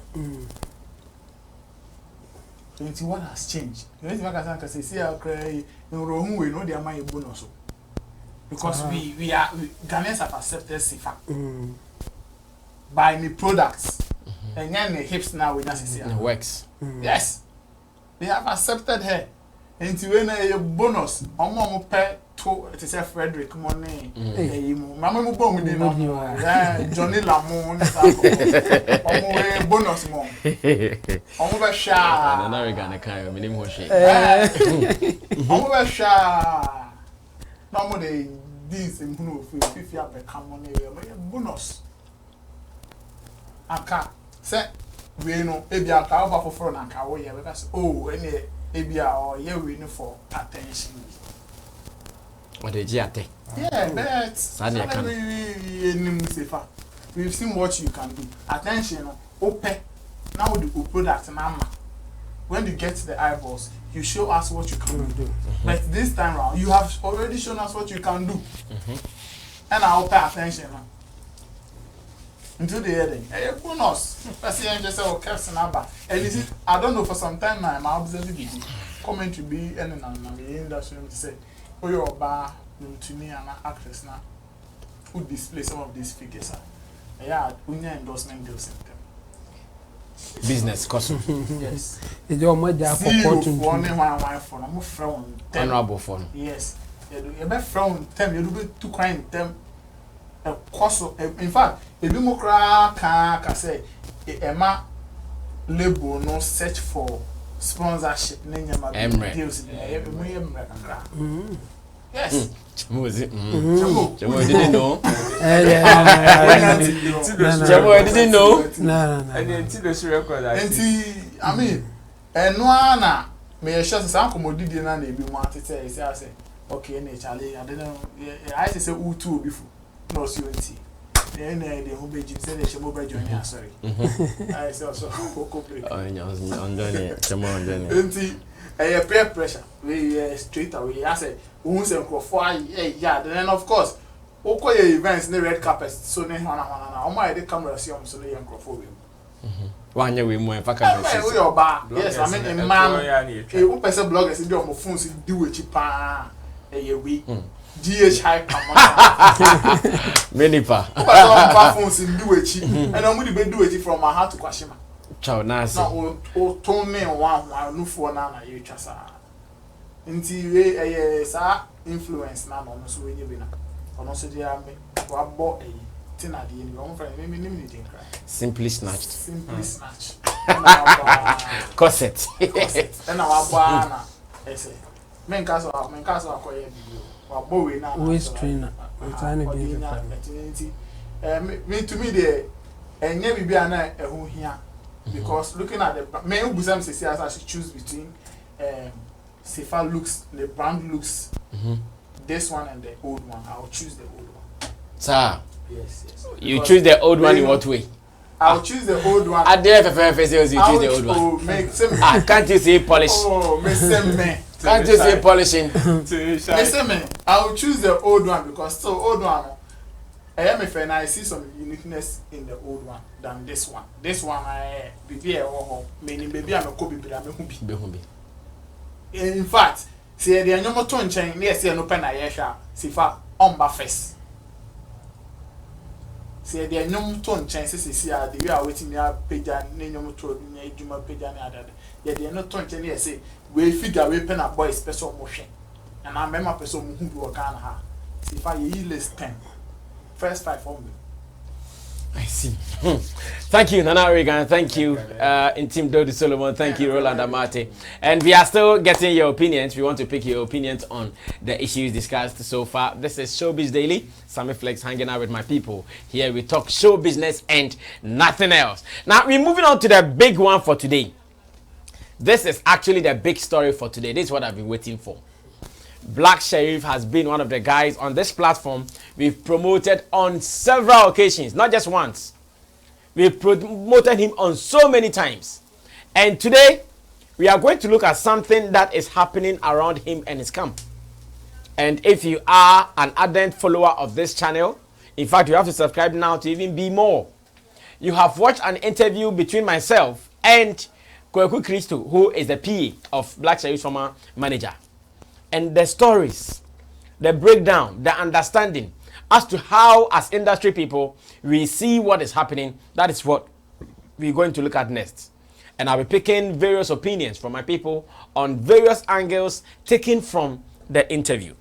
What has changed? You know what I say our cry no wrong we know their money bonus because we are Ghanaians have accepted Sifa by the products and then the hips now we just see it works. Yes, they have accepted her into when a bonus on pay to it is a Frederick money mama mo bon we no Johnny Lamon bonus mo omo be sha na we Ghana kan me nim ho hwe omo be sha no mo dey this mhunu ofi abeka money bonus aka say we no ebi aka ofa foforo na aka wo ye because oh any ebia or ye we no for attention. What did you say? Yeah, but we've seen what you can do. Attention, open. Now with the product mama. When you get to the eyeballs, you show us what you can do. But this time around, you have already shown us what you can do. And I'll pay attention now. Until the ending. Hey, bonus. Let's see, just say, okay, and you see, I don't know, for some time now, I'm observing the comment to be and the industry to say, oh, you're a bar, to me, and an actress now, who display some of these figures. Yeah, we need endorsement deals in them. Business, custom. Yes. It's your mother for portion. I'm a frown. Honorable phone. Yes. You're a frown, tell me, you'll be too kind, them. A cost, in fact, a Lumocra can say, Emma label no search for sponsorship, name deals in yes. Was it? Didn't know. Didn't know. No. And then to the record, I mean, and no, may I shut some commodity and they be wanted to say, I say, okay, Charlie, I don't know. I say, two before. No, CNT. Then the home page said that Showbiz joining. Sorry, I said also on Johnny. A peer pressure. We straight away. I said, who say yeah. Then of course, okay, events the red carpet. So then, on my the camera see so they microphone. One year we more in fact. Yes, I mean a man. A person bloggers in your phones do it cheaper. A week. GH high camera. Many pa. Phones in do it, and I'm going to do it from my heart to Kwashima. Chow Nasi. Now, told me one, no for Nana, you just until a influence now on us when you been on us. They are what bought a tin at the end of the cry. Simply snatched. Simply snatched. Corset. And our banner, I say, men castle, acquire you. Waist trainer. I'm trying to be to me, there, and never be a night who here. Because looking at the main Busam says I should choose between Sifa looks, the brand looks, this one and the old one. I'll choose the old one. Sir. Yes. You choose the old one in what way? I'll choose the old one. I dare you choose the old one. Can't you say polish? Oh, me. Can't you say polishing? I'll choose the old one because so old one. I am a fan. I see some uniqueness in the old one than this one. This one, I be meaning baby, I'm a copy, but I'm a hubby. In fact, see the annual tone chain, yes, no pen I shall see far on buffers. See the annual tone chances, see, the way I waiting me up, page and name to Juma page and other. Yet the annual tone chain, yes, say, we figure we pen a boy special motion. And I remember person who work on her. See, if I list 10, first 5 only. I see. Thank you, Nana Regan. Thank you, Intim Dodi Solomon. Thank you, Roland Amate. And we are still getting your opinions. We want to pick your opinions on the issues discussed so far. This is Showbiz Daily. Sammy Flex hanging out with my people. Here we talk show business and nothing else. Now, we're moving on to the big one for today. This is actually the big story for today. This is what I've been waiting for. Black Sherif has been one of the guys on this platform we've promoted on several occasions, not just once. We've promoted him on so many times. And today, we are going to look at something that is happening around him and his camp. And if you are an ardent follower of this channel, in fact, you have to subscribe now to even be more. You have watched an interview between myself and Kweku Christo, who is the PA of Black Sherif's former manager. And the stories, the breakdown, the understanding as to how, as industry people, we see what is happening. That is what we're going to look at next. And I'll be picking various opinions from my people on various angles taken from the interview.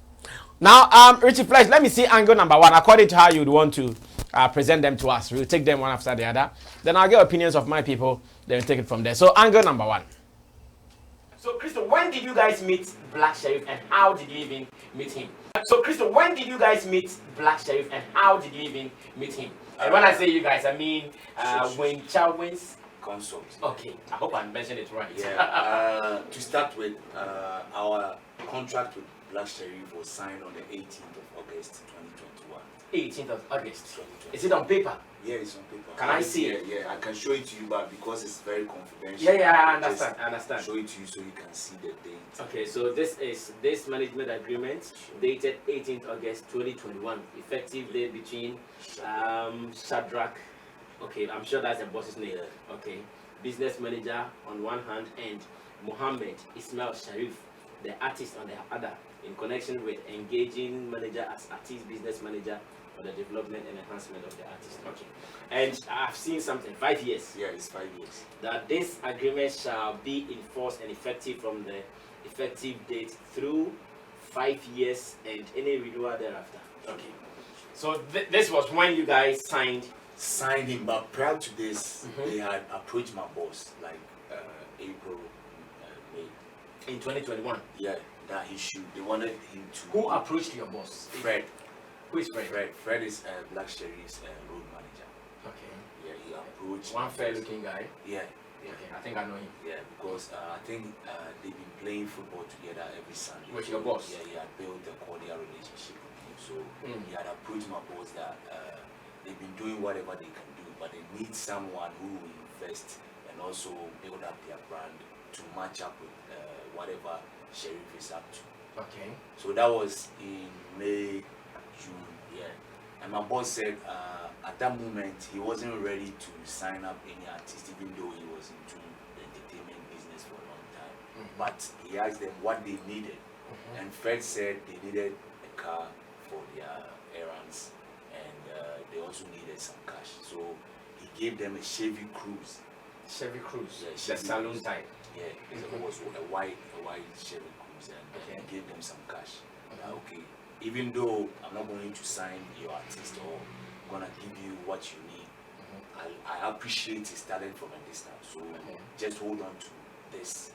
Now, Richie Flesh, let me see angle number 1, according to how you'd want to present them to us. We'll take them one after the other. Then I'll get opinions of my people. Then we'll take it from there. So, angle number 1. So, Crystal, when did you guys meet Black Sherif and how did you even meet him? So, Crystal, when did you guys meet Black Sherif and how did you even meet him? And when I say you guys, I mean when Chowins Consult. Okay, I hope I mentioned it right. Yeah. To start with, our contract with Black Sherif was signed on the 18th of August 2021. 18th of August. Is it on paper? Yeah, it's on paper. Can I see it? Yeah, I can show it to you, but because it's very confidential. Yeah, I understand. I understand. Show it to you so you can see the date. Okay, so this is this management agreement dated 18th August 2021, effective date between Shadrach. Okay, I'm sure that's the boss's name. Yeah. Okay, business manager on one hand and Mohammed Ismail Sherif, the artist on the other, in connection with engaging manager as artist business manager for the development and enhancement of the artist. Okay, and I've seen something 5 years. Yeah, it's 5 years. That this agreement shall be enforced and effective from the effective date through 5 years and any renewal thereafter. Okay, so this was when you guys signed him, but prior to this, they had approached my boss like April, May. In 2021. Yeah, that he should. They wanted him to. Who approached your boss? Fred. Who is Fred? Fred is Black Sherif's road manager. Okay. Yeah, he approached. One fair-looking guy. Yeah. Okay, I think I know him. Yeah, because I think they've been playing football together every Sunday. With your boss? Yeah, he had built a cordial relationship with him. So he had approached my boss that they've been doing whatever they can do, but they need someone who will invest and also build up their brand to match up with whatever Sherif is up to. Okay. So that was in May, June, yeah. And my boss said at that moment he wasn't ready to sign up any artist, even though he was into the entertainment business for a long time. But he asked them what they needed, and Fred said they needed a car for their errands, and they also needed some cash. So he gave them a Chevy Cruze. Chevy Cruze, yeah, the saloon type. Yeah, it was a white Chevy Cruze, and he gave them some cash. Okay, even though I'm not going to sign your artist or I'm gonna give you what you need, I appreciate it started from a distance. So just hold on to this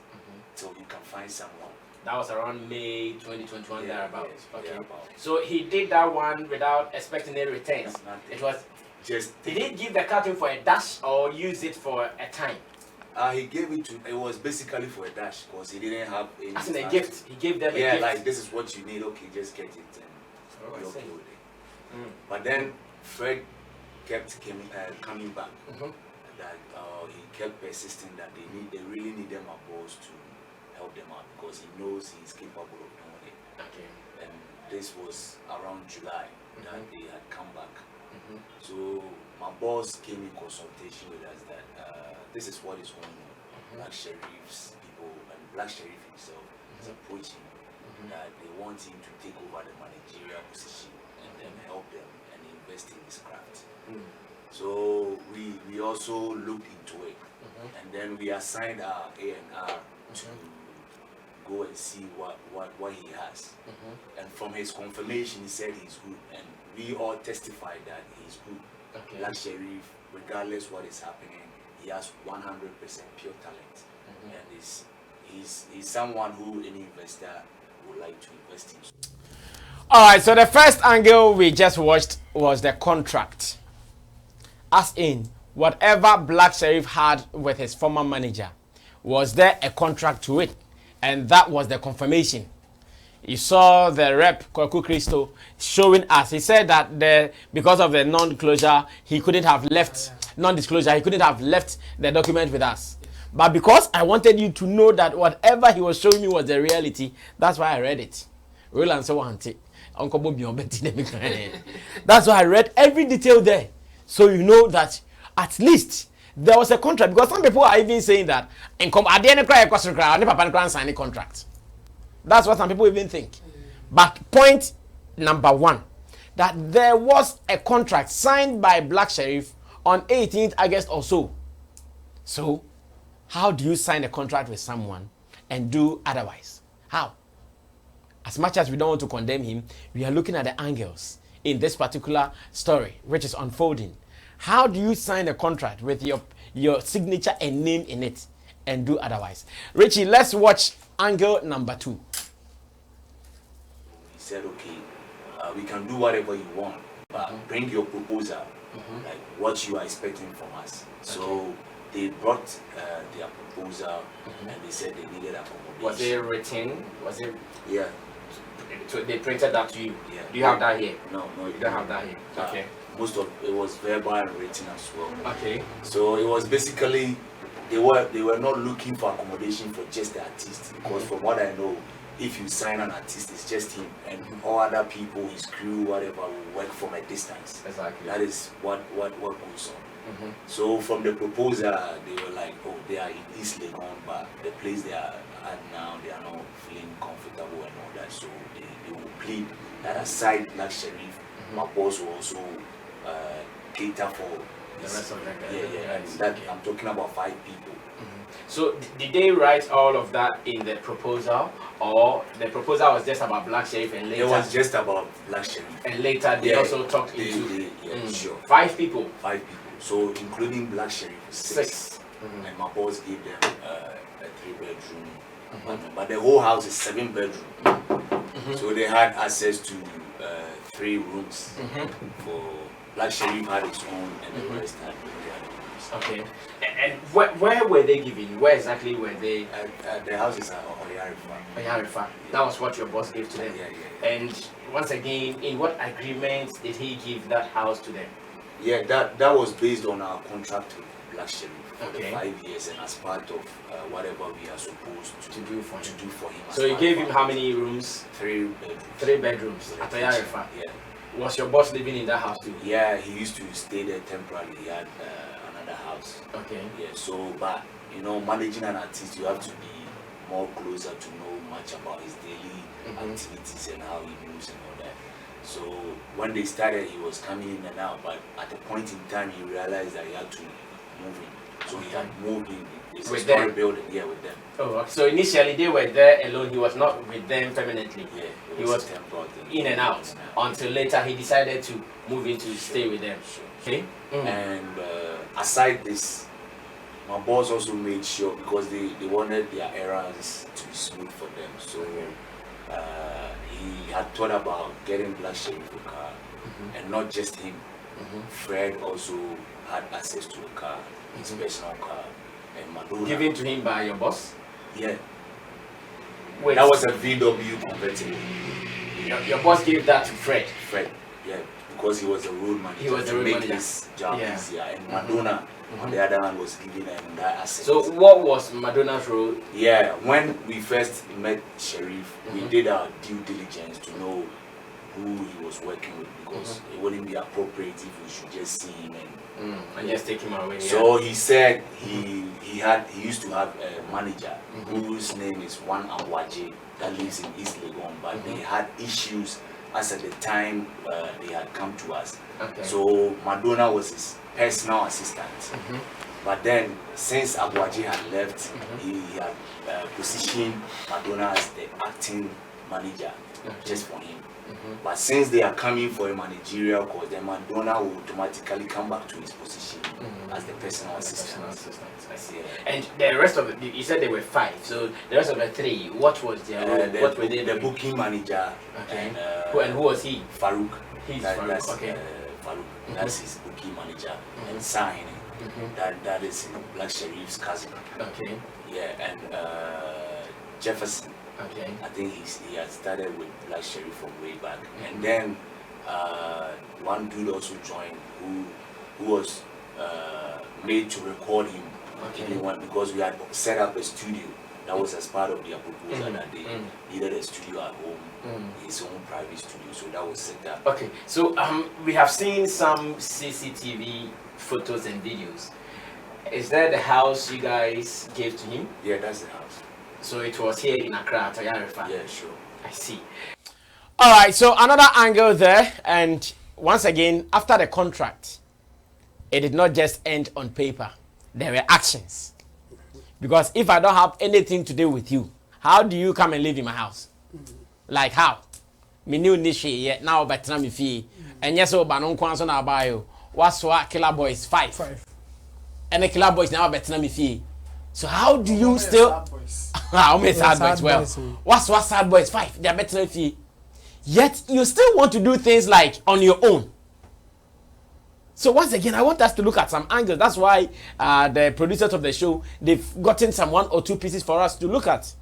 till you can find someone. That was around May 2021 thereabouts. Yeah, okay. thereabouts. So he did that one without expecting any returns. Nothing. It was Just did he give the cartoon for a dash or use it for a time? he gave it to. It was basically for a dash because he didn't have any. As in a gift. He gave them a yeah, gift. like this is what you need. Okay, just get it and be okay with it. But then Fred kept coming back. That he kept persisting that they really need them boss to help them out because he knows he's capable of doing it. Okay. And this was around July that they had come back. So my boss came in consultation with us that this is what is going on. Black Sherif's people and Black Sherif himself is approaching that they want him to take over the managerial position and then help them and invest in his craft. So we also looked into it, and then we assigned our A&R to go and see what he has. And from his confirmation, he said he's good, and we all testified that he's good. Like Sherif, regardless what is happening, he has 100% pure talent, and he's someone who any investor would like to invest in. All right, so the first angle we just watched was the contract. As in, whatever Black Sherif had with his former manager, was there a contract to it? And that was the confirmation. You saw the rep, Kwaku Christo, showing us. He said that because of the non-disclosure, he couldn't have left the document with us. But because I wanted you to know that whatever he was showing me was the reality, that's why I read it. That's why I read every detail there. So you know that at least there was a contract. Because some people are even saying that at the end of the sign a contract. That's what some people even think. But point number one, that there was a contract signed by Black Sherif on 18th August or so. So, how do you sign a contract with someone and do otherwise? How? As much as we don't want to condemn him, we are looking at the angles in this particular story, which is unfolding. How do you sign a contract with your signature and name in it and do otherwise? Richie, let's watch angle number 2. He said, okay, we can do whatever you want, but bring your proposal, like what you are expecting from us. So they brought their proposal, and they said they needed accommodation. Was it written? Was it? Yeah. So they printed that to you? Yeah. Do you have that here? No, you don't have that here. Okay. Most of it was verbal and written as well. Okay. So it was basically they were not looking for accommodation for just the artist, because from what I know, if you sign an artist, it's just him, and all other people, his crew, whatever, will work from a distance. Exactly. That is what goes on. So from the proposal, they were like, oh, they are in East Legon, but the place they are at now, they are not feeling comfortable and all that. So they will plead that aside Black Sherif, my boss will also cater for the rest of the and that I'm talking about 5 people. So did they write all of that in the proposal, or the proposal was just about Black Sherif and later? It was just about Black Sherif. And later they also talked into sure. 5 people. 5 people. So including Black Sherif, 6. And my boss gave them a 3-bedroom, but the whole house is 7 bedroom. So they had access to 3 rooms. For Black Sherif had his own, and the rest had their rooms. Okay. And where were they giving? Where exactly were they? The house is at Oyarifa. That was what your boss gave to them. Yeah. And once again, in what agreement did he give that house to them? Yeah, that was based on our contract with Black Sherif for the 5 years, and as part of whatever we are supposed to do for him. So you gave him how many rooms? 3 bedrooms. 3 bedrooms at Oyarifa. Yeah. Was your boss living in that house too? Yeah, he used to stay there temporarily. He had another house. Okay. Yeah. So, but managing an artist, you have to be more closer to know much about his daily activities and how he moves and all that. So when they started, he was coming in and out, but at a point in time, he realized that he had to move in. So he had moved in. It's a story building, with them. Oh, okay. So initially they were there alone. He was not with them permanently. Yeah, he was in and out until later he decided to move in to stay with them. Okay. And aside this, my boss also made sure, because they wanted their errands to be smooth for them. So he had thought about getting Black Sherif a car, and not just him. Fred also had access to a car, his personal car, and Madonna. Given to him by your boss? Yeah. Wait. That was a VW convertible. Your boss gave that to Fred? Fred, yeah, because he was a road manager. He was the road manager. His job easier. And Madonna, on the other hand, was giving him that access. So what was Madonna's role? Yeah, when we first met Sherif, we did our due diligence to know who he was working with, because it wouldn't be appropriate if we should just see him and just take him away. So he said he used to have a manager whose name is One Amwaje, that lives in East Legon, but they had issues as at the time they had come to us. Okay. So Madonna was his personal assistant. But then, since Abuaji had left, he had positioned Madonna as the acting manager just for him. But since they are coming for a managerial course, then Madonna will automatically come back to his position as the personal assistant. I see. And the rest of it, you said there were 5. So the rest of the 3, what was their role? What were they? The booking manager. Okay. And who was he? Farouk. He's Farouk. Farouk. That's his booking manager. And Sign. That is Black Sherif's cousin. Okay. Yeah, and Jefferson. Okay. I think he had started with Black Sherif from way back. And then one dude also joined who was made to record him. Okay. Because we had set up a studio. That was as part of their proposal that they needed a studio at home, his own private studio. So that was set up. Okay. So we have seen some CCTV photos and videos. Is that the house you guys gave to him? Yeah, that's the house. So it was here in Accra, Toyarifa? Yeah, sure. I see. All right, so another angle there. And once again, after the contract, it did not just end on paper. There were actions. Because if I don't have anything to do with you, how do you come and live in my house? Like how? Me new niche yet now, but now me fee. And yes, oh, but no one's on our bio. What's what Killer Boys 5? And the Killer Boys now, but now me fee. So how do you still? How many sad boys? Well, what's Sad Boys 5? They're better than fee. Yet you still want to do things like on your own. So once again, I want us to look at some angles. That's why the producers of the show, they've gotten some 1 or 2 pieces for us to look at.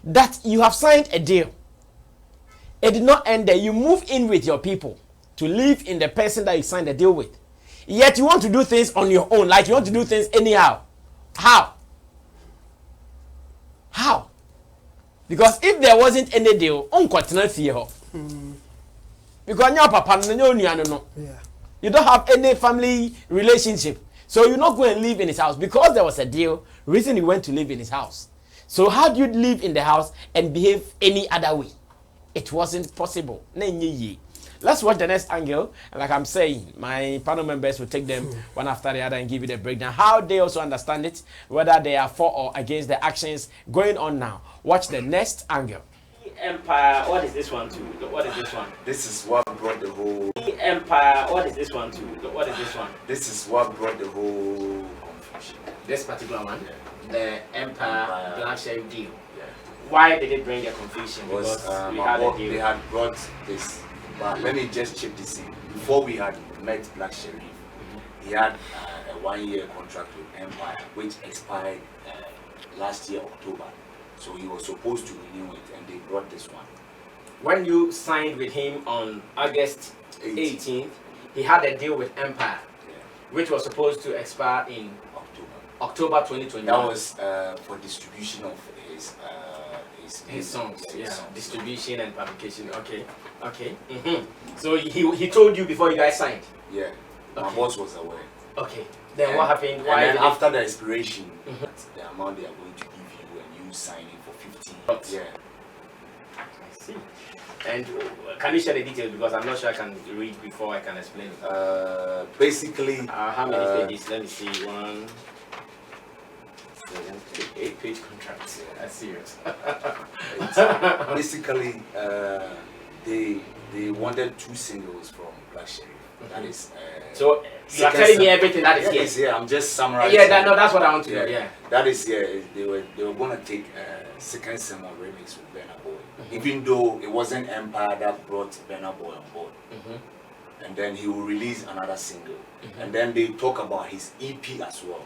That you have signed a deal. It did not end there. You move in with your people to live in the person that you signed a deal with. Yet you want to do things on your own, like you want to do things anyhow. How? How? Because if there wasn't any deal, because your papa no. You don't have any family relationship. So you're not going to live in his house. Because there was a deal, reason you went to live in his house. So how do you live in the house and behave any other way? It wasn't possible. Let's watch the next angle. And like I'm saying, my panel members will take them one after the other and give you the breakdown. How they also understand it, whether they are for or against the actions going on now. Watch the next angle. Empire, what is this one too? What is this one? This is what brought the whole Empire, what is this one too? What is this one? This is what brought the whole confusion. This particular one, the Empire Black Sherif deal. Yeah. Why did it bring the confusion? Because we had a deal. They had brought this, but let me just check this in. Before we had met Black Sherif, he had a 1-year contract with Empire, which expired last year October. So he was supposed to renew it, and they brought this one. When you signed with him on August 18th, he had a deal with Empire, which was supposed to expire in October 2021. That was for distribution of his songs. Yeah, distribution and publication. Okay, okay. So he told you before you guys signed. Yeah, my boss was aware. Okay. Then what happened? Why? And then after the expiration, the amount they are going to give you and you sign it for 15. Yeah. I see. And can you share the details, because I'm not sure I can read before I can explain it. Basically, how many pages? Let me see. 1, 7, 8-page contracts. Yeah, that's serious. Basically, they wanted 2 singles from Black Sherif. That is. So you are telling me everything that is here. Yes, yeah. I'm just summarizing. Yeah, that's what I want to know. Yeah. That is They were gonna take second summer remix with Burna Boy, even though it wasn't Empire that brought Burna Boy on board. And then he will release another single, and then they talk about his EP as well,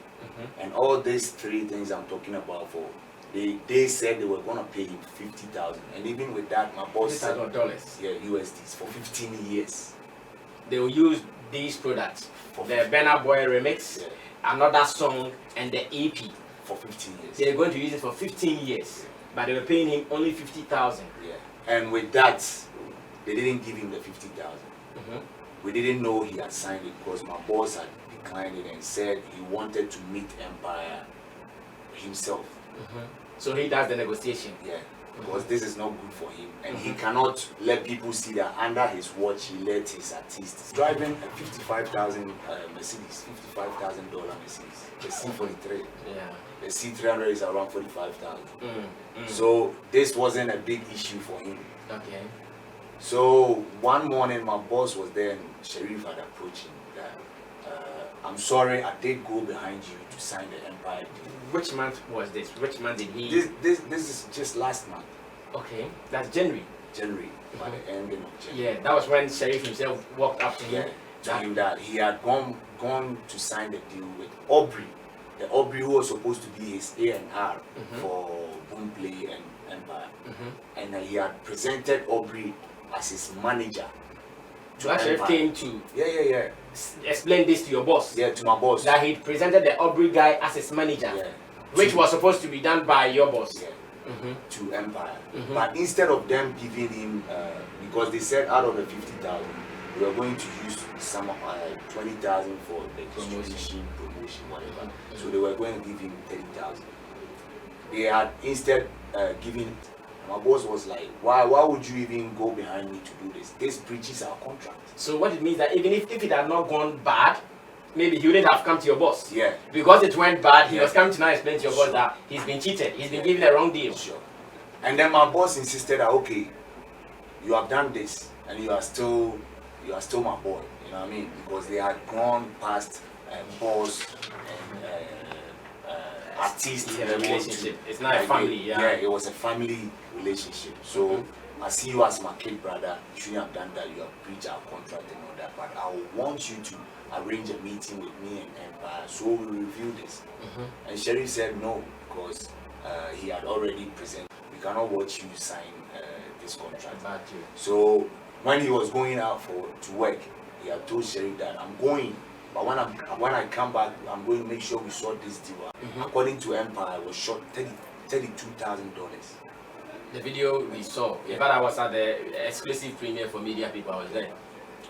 and all these 3 things I'm talking about for. They said they were gonna pay him $50,000, and even with that, my boss said dollars. Yeah, USDs for 15 years. They will use these products for the Burna Boy remix, another song, and the EP for 15 years. They're going to use it for 15 years, but they were paying him only 50,000. Yeah, and with that, they didn't give him the 50,000. We didn't know he had signed it because my boss had declined it and said he wanted to meet Empire himself. So he does the negotiation. Yeah. because this is not good for him, and he cannot let people see that under his watch he let his artists driving a 55,000 Mercedes, $55,000 Mercedes, the C43. Yeah. The C300 is around 45,000. So this wasn't a big issue for him. Okay. So one morning my boss was there and Sherif had approached him that I'm sorry, I did go behind you to sign the Empire deal. Which month was this? Which month did he? This is just last month. Okay, that's January. January, by the ending of January. Yeah, that was when Sherif himself walked up to him. To him that he had gone to sign the deal with Aubrey. The Aubrey who was supposed to be his A&R for Boomplay and Empire. And he had presented Aubrey as his manager. Sherif came to explain this to your boss. Yeah, to my boss. That he presented the Aubrey guy as his manager, which was supposed to be done by your boss. To Empire. But instead of them giving him, because they said out of the 50,000, we were going to use some 20,000 for the promotion, whatever. So they were going to give him 30,000. They had instead given. My boss was like, why would you even go behind me to do this? This breaches our contract. So what it means that even if it had not gone bad, maybe he wouldn't have come to your boss. Yeah. Because it went bad, he was coming to now explain to your boss that he's been cheated, he's been given the wrong deal. Sure. And then my boss insisted that, okay, you have done this and you are still my boy, you know what I mean? Because they had gone past boss and artist relationship. It's not a family, yeah, it was a family relationship. So I see you as my kid brother. You shouldn't have done that. You have breached our contract and all that. But I want you to arrange a meeting with me and Empire so we review this. And Sherif said no, because he had already presented. We cannot watch you sign this contract. So when he was going out to work, he had told Sherif that I'm going. But when I come back, I'm going to make sure we sort this deal out. According to Empire, it was shot $32,000. The video we saw, in fact, I was at the exclusive premiere for media people. I was there.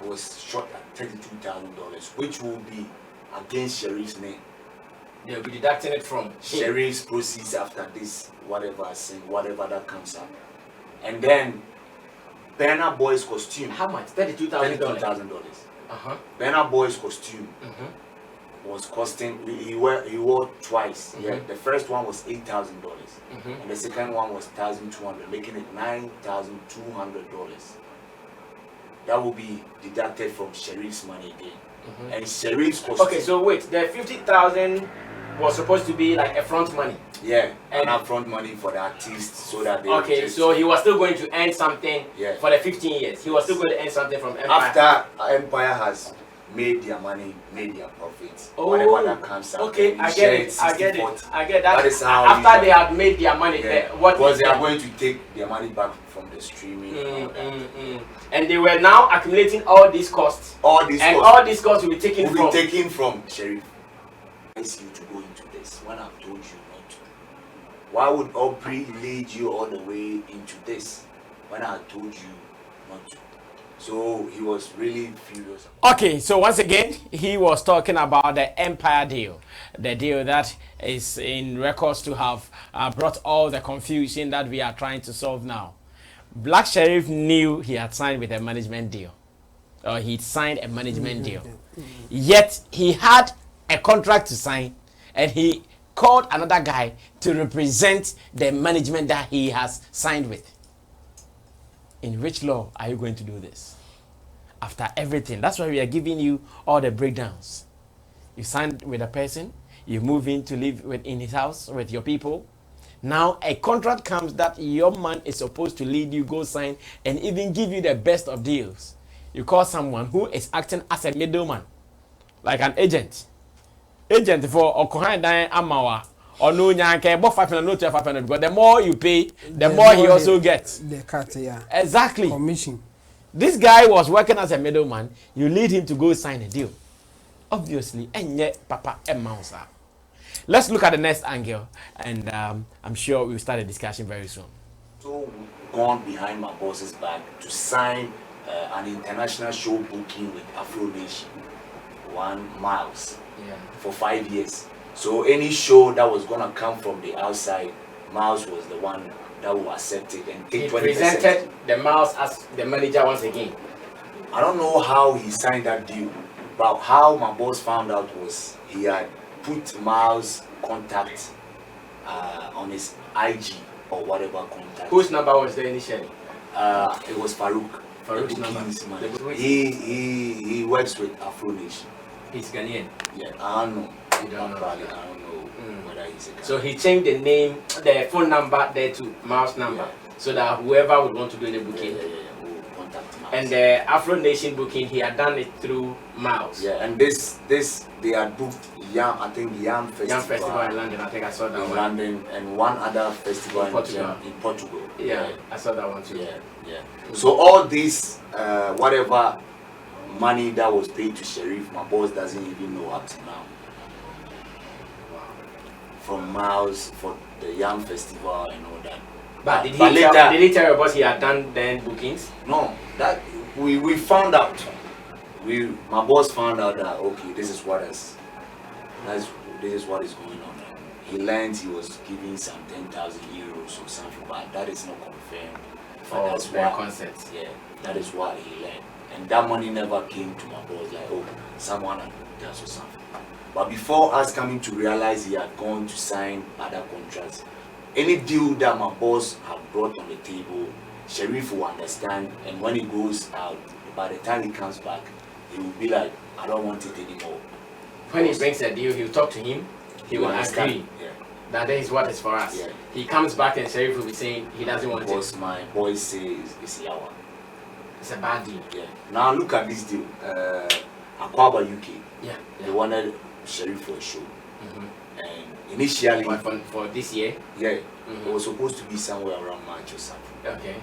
It was shot at $32,000, which will be against Sherif's name. They'll be deducting it from Sherif's proceeds after this, whatever that comes up. And then Burna Boy's costume. How much? $32,000. Burna Boy's costume was costing. He wore twice. Yeah, the first one was $8,000, and the second one was $1,200, making it $9,200. That will be deducted from Sherif's money again. And Sherif's costume. Okay, so wait, the 50,000 was supposed to be like a front money. Yeah, and upfront money for the artists so that they. Okay, so he was still going to earn something for the 15 years. He was still going to earn something from Empire. After Empire has made their money, made their profits, whatever that comes out. Okay, I get it. I get that. That is how after they had made their money, because they are going to take their money back from the streaming. And they were now accumulating all these costs. All these costs will be taken from Sherif. I ask you to go into this when I've told you not to. Why would Aubrey lead you all the way into this when I told you not to? So he was really furious. Okay, so once again, he was talking about the Empire deal. The deal that is in records to have brought all the confusion that we are trying to solve now. Black Sherif knew he had signed with a management deal. Or he'd signed a management deal. Yet he had a contract to sign, and he called another guy to represent the management that he has signed with. In which law are you going to do this? After everything, that's why we are giving you all the breakdowns. You signed with a person, you move in to live in his house with your people. Now a contract comes that your man is supposed to lead you, go sign, and even give you the best of deals. You call someone who is acting as a middleman, like an agent. Agent for Okohan Diane Amawa or no Yanke, but 500, no 500. But the more you pay, the more he also gets. The cut, yeah. Exactly. Commission. This guy was working as a middleman. You lead him to go sign a deal. Obviously, and yet Papa and Mousa. Let's look at the next angle, and I'm sure we'll start a discussion very soon. So gone behind my boss's back to sign an international show booking with Afro Nation, Miles, for 5 years. So any show that was gonna come from the outside, Miles was the one that will accept it and take He 20%. presented the Miles as the manager once again. I don't know how he signed that deal, but how my boss found out was he had put Miles' contact on his IG or whatever contact. Whose number was there initially? It was Farouk. Farouk's number. He works with Afro Nation. He's Ghanaian. Yeah, I don't know. You don't know. I don't know whether he's a Ghanaian. So he changed the name, the phone number there to Miles' number, so that whoever would want to do the booking. Will contact Miles. And the Afro Nation booking, he had done it through Miles. Yeah, and this they had booked Yam Festival. Yam Festival in London, I think I saw that in one. London, and one other festival In Portugal. In Portugal. Yeah, I saw that one too. Yeah. So all this, whatever money that was paid to Sherif, my boss doesn't even know up to now. From Miles for the Yam Festival and all that. But did he tell your boss he had done then bookings? No, that we found out. My boss found out that okay, this is what is going on. He learned he was giving some 10,000 euros or something, but that is not confirmed. For that's their why concerts. Yeah, that is what he learned, and that money never came to my boss like someone does or something. But before us coming to realize he had gone to sign other contracts, any deal that my boss had brought on the table, Sherif will understand, and when he goes out, by the time he comes back, he will be like, I don't want it anymore. When he brings a deal, he'll talk to him, he will agree. Yeah. That is what is for us. Yeah. He comes back and Sherif will be saying he doesn't want Because it. my boys say it's Yawa. It's a bad deal. Yeah. Now look at this deal. Aquaba UK. Yeah. They wanted Sherif for a show. And initially for this year? Yeah. It was supposed to be somewhere around March or something. Okay.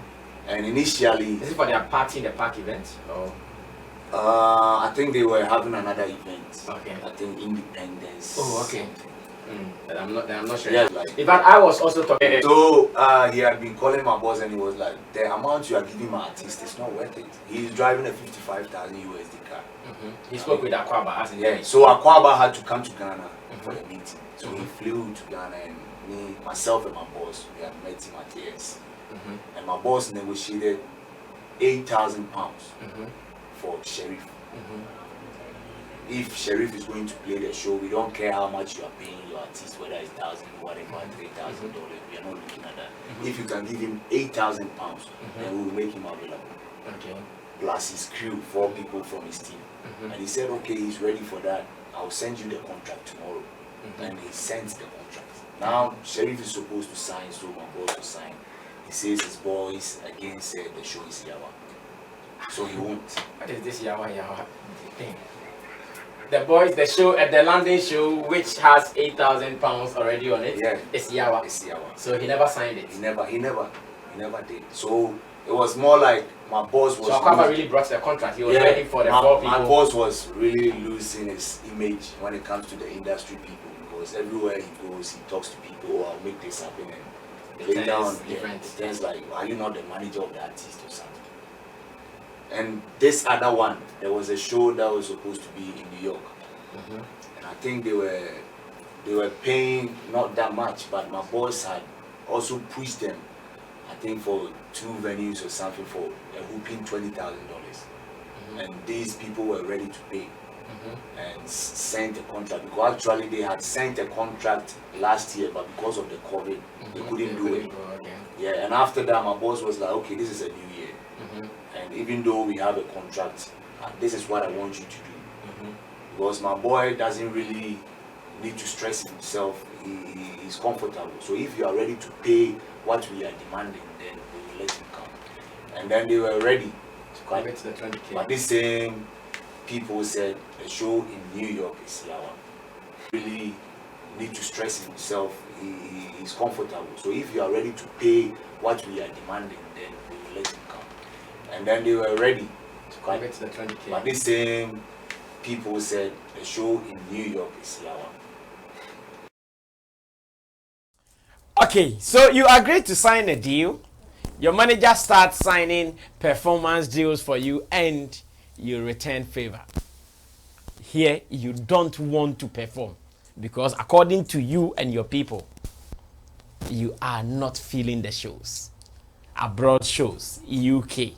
And initially is it for their party in the park event? Or I think they were having another event. Okay. I think Independence. Oh, okay. I'm not sure. Yeah, like, in fact, I was also talking. So he had been calling my boss and he was like, the amount you are giving my artist is not worth it. He's driving a 55,000 USD car. He spoke with Aquaba, hasn't he? Yeah. So Aquaba had to come to Ghana for the meeting. So he flew to Ghana, and myself and my boss, we had met him at AS. And my boss negotiated £8,000 for Sherif. If Sherif is going to play the show, we don't care how much you are paying your artist, whether it's $1,000, whatever, $3,000. We are not looking at that. If you can give him £8,000, then we will make him available. Okay. Plus his crew, 4 people from his team. And he said, okay, he's ready for that. I'll send you the contract tomorrow. And he sends the contract. Now Sherif is supposed to sign, so my boss will sign. He says his boys again said the show is Yawa. So he won't. What is this Yawa thing? The boys, the show at the London show, which has £8,000 already on it, it's Yawa. It's Yawa. So he never signed it. He never did. So it was more like my boss was. So Aquaba really brought the contract. He was ready for the 4 people. My boss was really losing his image when it comes to the industry people, because everywhere he goes, he talks to people. Oh, I'll make this happen. And later on, it turns like, are you not the manager of the artist or something? And this other one, there was a show that was supposed to be in New York, and I think they were paying not that much, but my boss had also pushed them, I think for 2 venues or something, for a whooping $20,000, and these people were ready to pay and sent a contract, because actually they had sent a contract last year, but because of the COVID, they couldn't do it. Yeah, and after that, my boss was like, okay, this is a new year. And even though we have a contract, this is what I want you to do. Because my boy doesn't really need to stress himself. He's comfortable. So if you are ready to pay what we are demanding, then we will let him come. And then they were ready to come. To the 20K. But these same people said the show in New York is Yawa. Really need to stress himself. He's comfortable. So if you are ready to pay what we are demanding, then we will let him come. And then they were ready to come. To the 20K. But these same people said the show in New York is Yawa. Okay, so you agreed to sign a deal. Your manager starts signing performance deals for you, and you return favor. Here, you don't want to perform because according to you and your people, you are not feeling the shows. Abroad shows, UK,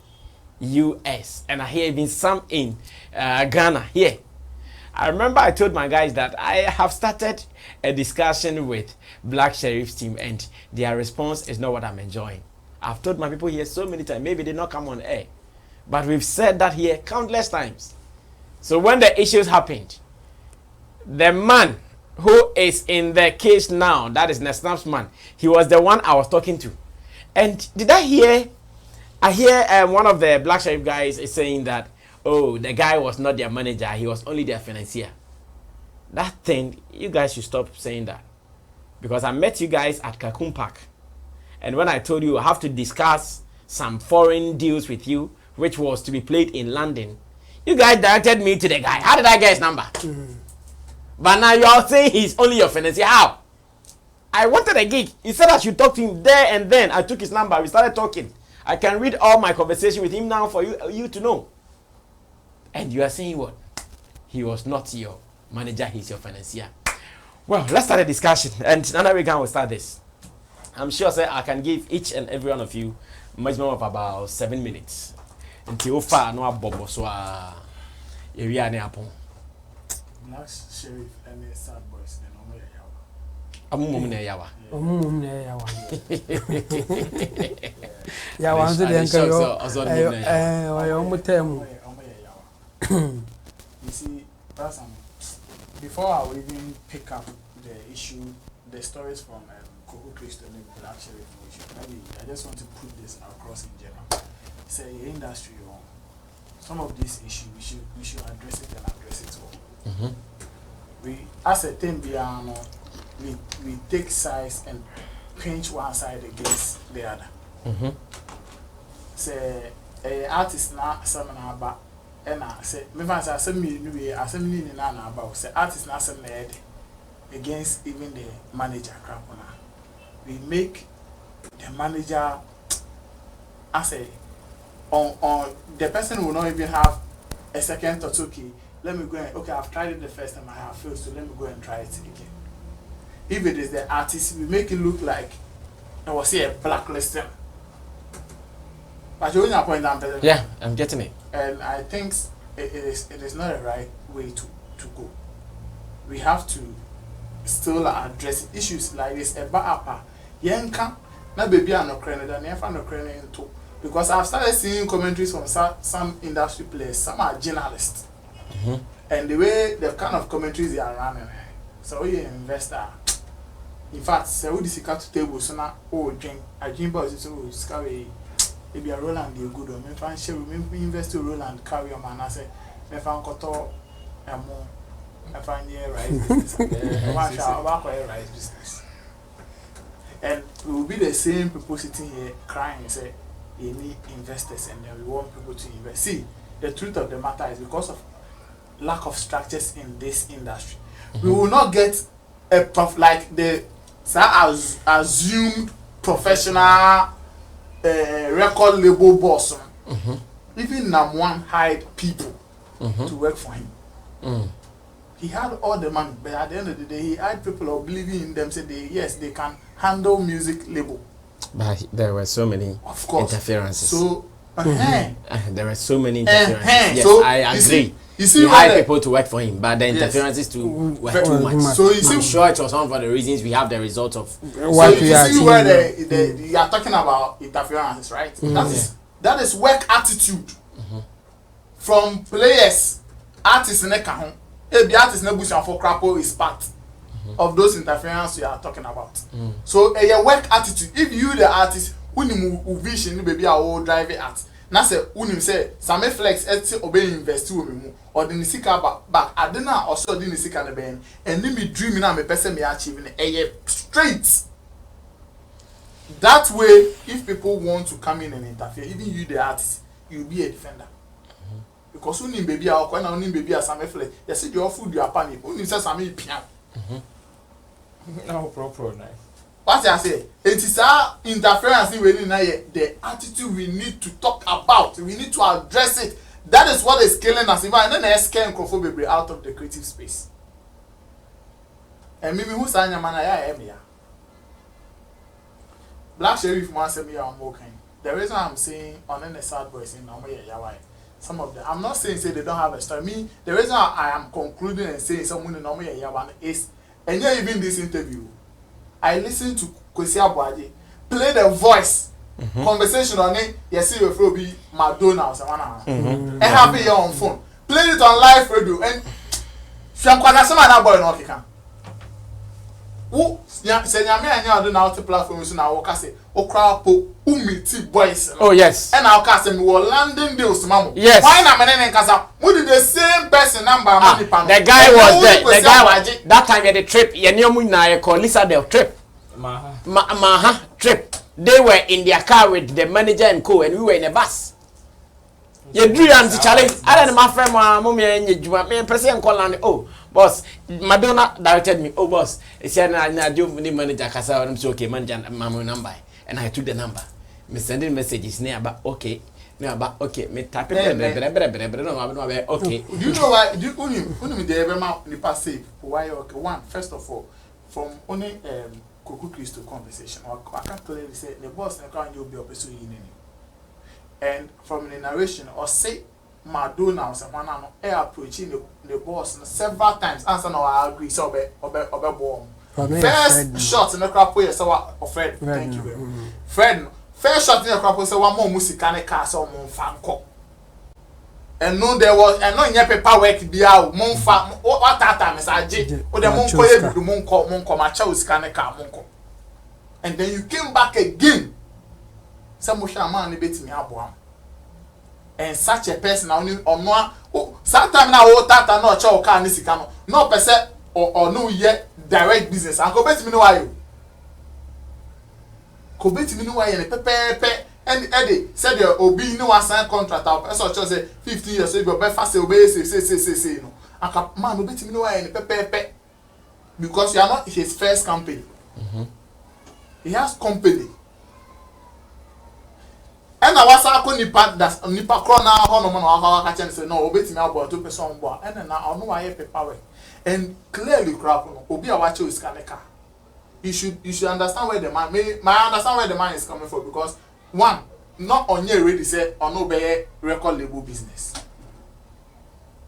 US, and I hear even some in Ghana here. I remember I told my guys that I have started a discussion with Black Sherif's team and their response is not what I'm enjoying. I've told my people here so many times, maybe they not come on air, but we've said that here countless times. So when the issues happened, the man who is in the case now, that is Nesnap's man, he was the one I was talking to. And did I hear one of the Black Sherif guys is saying that, oh, the guy was not their manager, he was only their financier. That thing, you guys should stop saying that. Because I met you guys at Kakun Park. And when I told you I have to discuss some foreign deals with you, which was to be played in London, you guys directed me to the guy. How did I get his number? But now you are saying he's only your financier. How? I wanted a gig. He said I should talk to him there and then. I took his number. We started talking. I can read all my conversation with him now for you to know. And you are saying what? He was not your manager. He's your financier. Well, let's start a discussion. And another week will start this. I'm sure I can give each and every one of you maximum of about 7 minutes. Until far no bobo so area ne apon. Black Sherif and the sad boys then Amumum ne yawa. Amumum ne yawa. Yawa nzo de nka yo mutem. You see, before I will even pick up the issue, the stories from Coco Christo and Black Sherif, maybe I just want to put this across in general. It's an industry. Some of these issues we should address it and address it all. We, as a team, we take sides and pinch one side against the other. Say a artist na some na ba, and I say me fans are some me na about. Say artist na some against even the manager crap on. We make the manager as a on the person will not even have a second thought. Okay, let me go and I've tried it the first time, I have failed, so let me go and try it again. If it is the artist, we make it look like I was here blacklisting. But you only point down. Yeah, I'm getting it. And I think it is not a right way to go. We have to still address issues like this. About Yanka, na baby are not crying, and never no crying too. Because I've started seeing commentaries from some industry players, some are journalists. And the way, the kind of commentaries they are running. So you're an investor. In fact, so we discuss to table, so now, drink, I drink boys, so scary. Maybe a Roland, you're good, or maybe share, maybe invest to Roland, carry your man. I say, maybe I'm Koto, and more, I find here rice business. Rice business. And we will be the same people sitting here crying and say, you need investors and then we want people to invest. See, the truth of the matter is because of lack of structures in this industry, we will not get like the assumed professional record label boss. Even Nam1 hired people to work for him. He had all the money, but at the end of the day, he had people believing in them, said yes, they can handle music label. But there were so many interferences. So there were so many interferences. Yes, so I agree. You see he hired people to work for him, but the interferences were too much. So you see, I'm sure it was one of the reasons we have the result of what we are seeing. Where you are talking about interferences, right? That is work attitude from players, artists in the kahun. The artist in the bush and for crapo is part of those interferences we are talking about. So a work attitude. If you the artist, when you vision, baby, I will drive it at. Now say, when you say, Sammy flex, obey invest with me, or the Nisika back, I don't know, or so the Nisika the band, and then me dreaming, I'm a person me achieving a straight. That way, if people want to come in and interfere, even you the artist, you'll be a defender. Because when you baby, I'll call now, baby, as Sammy flex, they say your food, your panic, when you say Sammy piano. No, proper, nice. What I say, it is our interference in the attitude we need to talk about. We need to address it. That is what is killing us. Even then, scaring Kofobe out of the creative space. And maybe who's saying, man, I am here. Black Sherif wants me I'm okay. The reason I'm saying on the sad boys in Yawa, some of them, I'm not saying say they don't have a story. Me, the reason I am concluding and saying someone in Yawa is, and yeah, even this interview, I listened to Kwesi Abuaje play the voice conversation on it. Yes, you will be Madonna or someone else. And happy here on phone. Play it on live radio and Shankwana boy no kika. Who say nyame anya do na out platforms na wo ka say okra po umiti boys. Oh yes. And I ka say me wo landing deals mamo. Yes. Why na menene nkasa? We did the same person number money pan. The guy was there. The guy was that time at the trip. Ye nyomu na ye call Lisa Del trip. Maha trip. They were in their car with the manager and co, and we were in a bus. You drew and challenge. I don't know my friend, my mommy, and you, my person call and oh, boss, Madonna directed me. Oh, boss, he said, I do the manager, because I'm so okay, manager, my number. And I took the number. Me sending messages near about okay. No, but okay, me type it. Okay. Do you know why? Do you the ever the passive? Why? Okay, one, first of all, from only Kuku Christo conversation, I can't clearly say the boss and can't you be opposite in any. And from the narration, or say Madonna or someone approaching the boss several times. Answer no, I agree. So obe bomb. First shot in the crap way, so Fred. Thank you very much. Fred. First shot in the crap was one more music and a castle mon fanco. And no, there was and no paperwork be out mon fa what time is I did or the mon koye the mon come my child scan a car monko. And then you came back again. Some man bit me up one. And such a person only or no sometimes now what tata no chow can this no percent or no yet direct business. And go bet me no why you. Go bet me no why and pepe. And Eddie said there obi no one sign contract up. So just say 15 years so you be fast obey say no. And man obey me no why and pepe because you are not his first company. He has company. And I was a nipa crona hono no aka catch say no obey me about 2 person boy. And now I know why paper. And clearly crap no obi a watch is kaneka. You should understand where the man understand where the man is coming from because one, not on your ready say or no be record label business.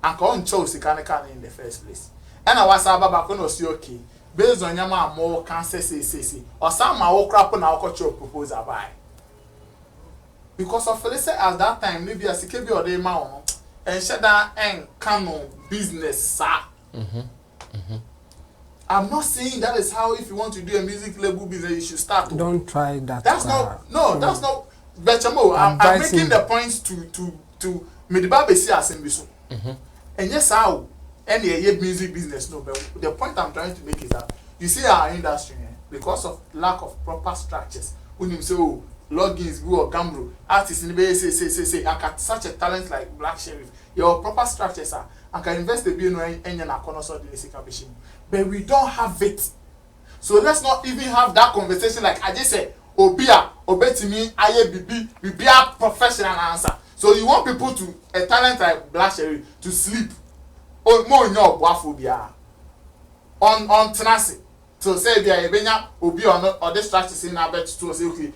And con chose the can in the first place. And I was about to see okay. Based on your man more cancer say or some my crap on our cultural proposal by. Because of Felice at that time, maybe as a KB or day man and Shatta and canon business, sir. I'm not saying that is how if you want to do a music label business you should start. Don't try that. That's that's not Betchamo. I'm making the points to Mediba see as in and yes how any music business no, but the point I'm trying to make is that you see our industry because of lack of proper structures. When you say logins go or gamble artists in the say I got such a talent like Black Sherif. Your proper structures are and can invest the bill and but we don't have it. So let's not even have that conversation like I just said, Obia, Obetimi, Aye be a professional answer. So you want people to a talent like Black Sherif to sleep or more in your waphobia on tenacity. So say there benya obi or this structure in our bed to say okay,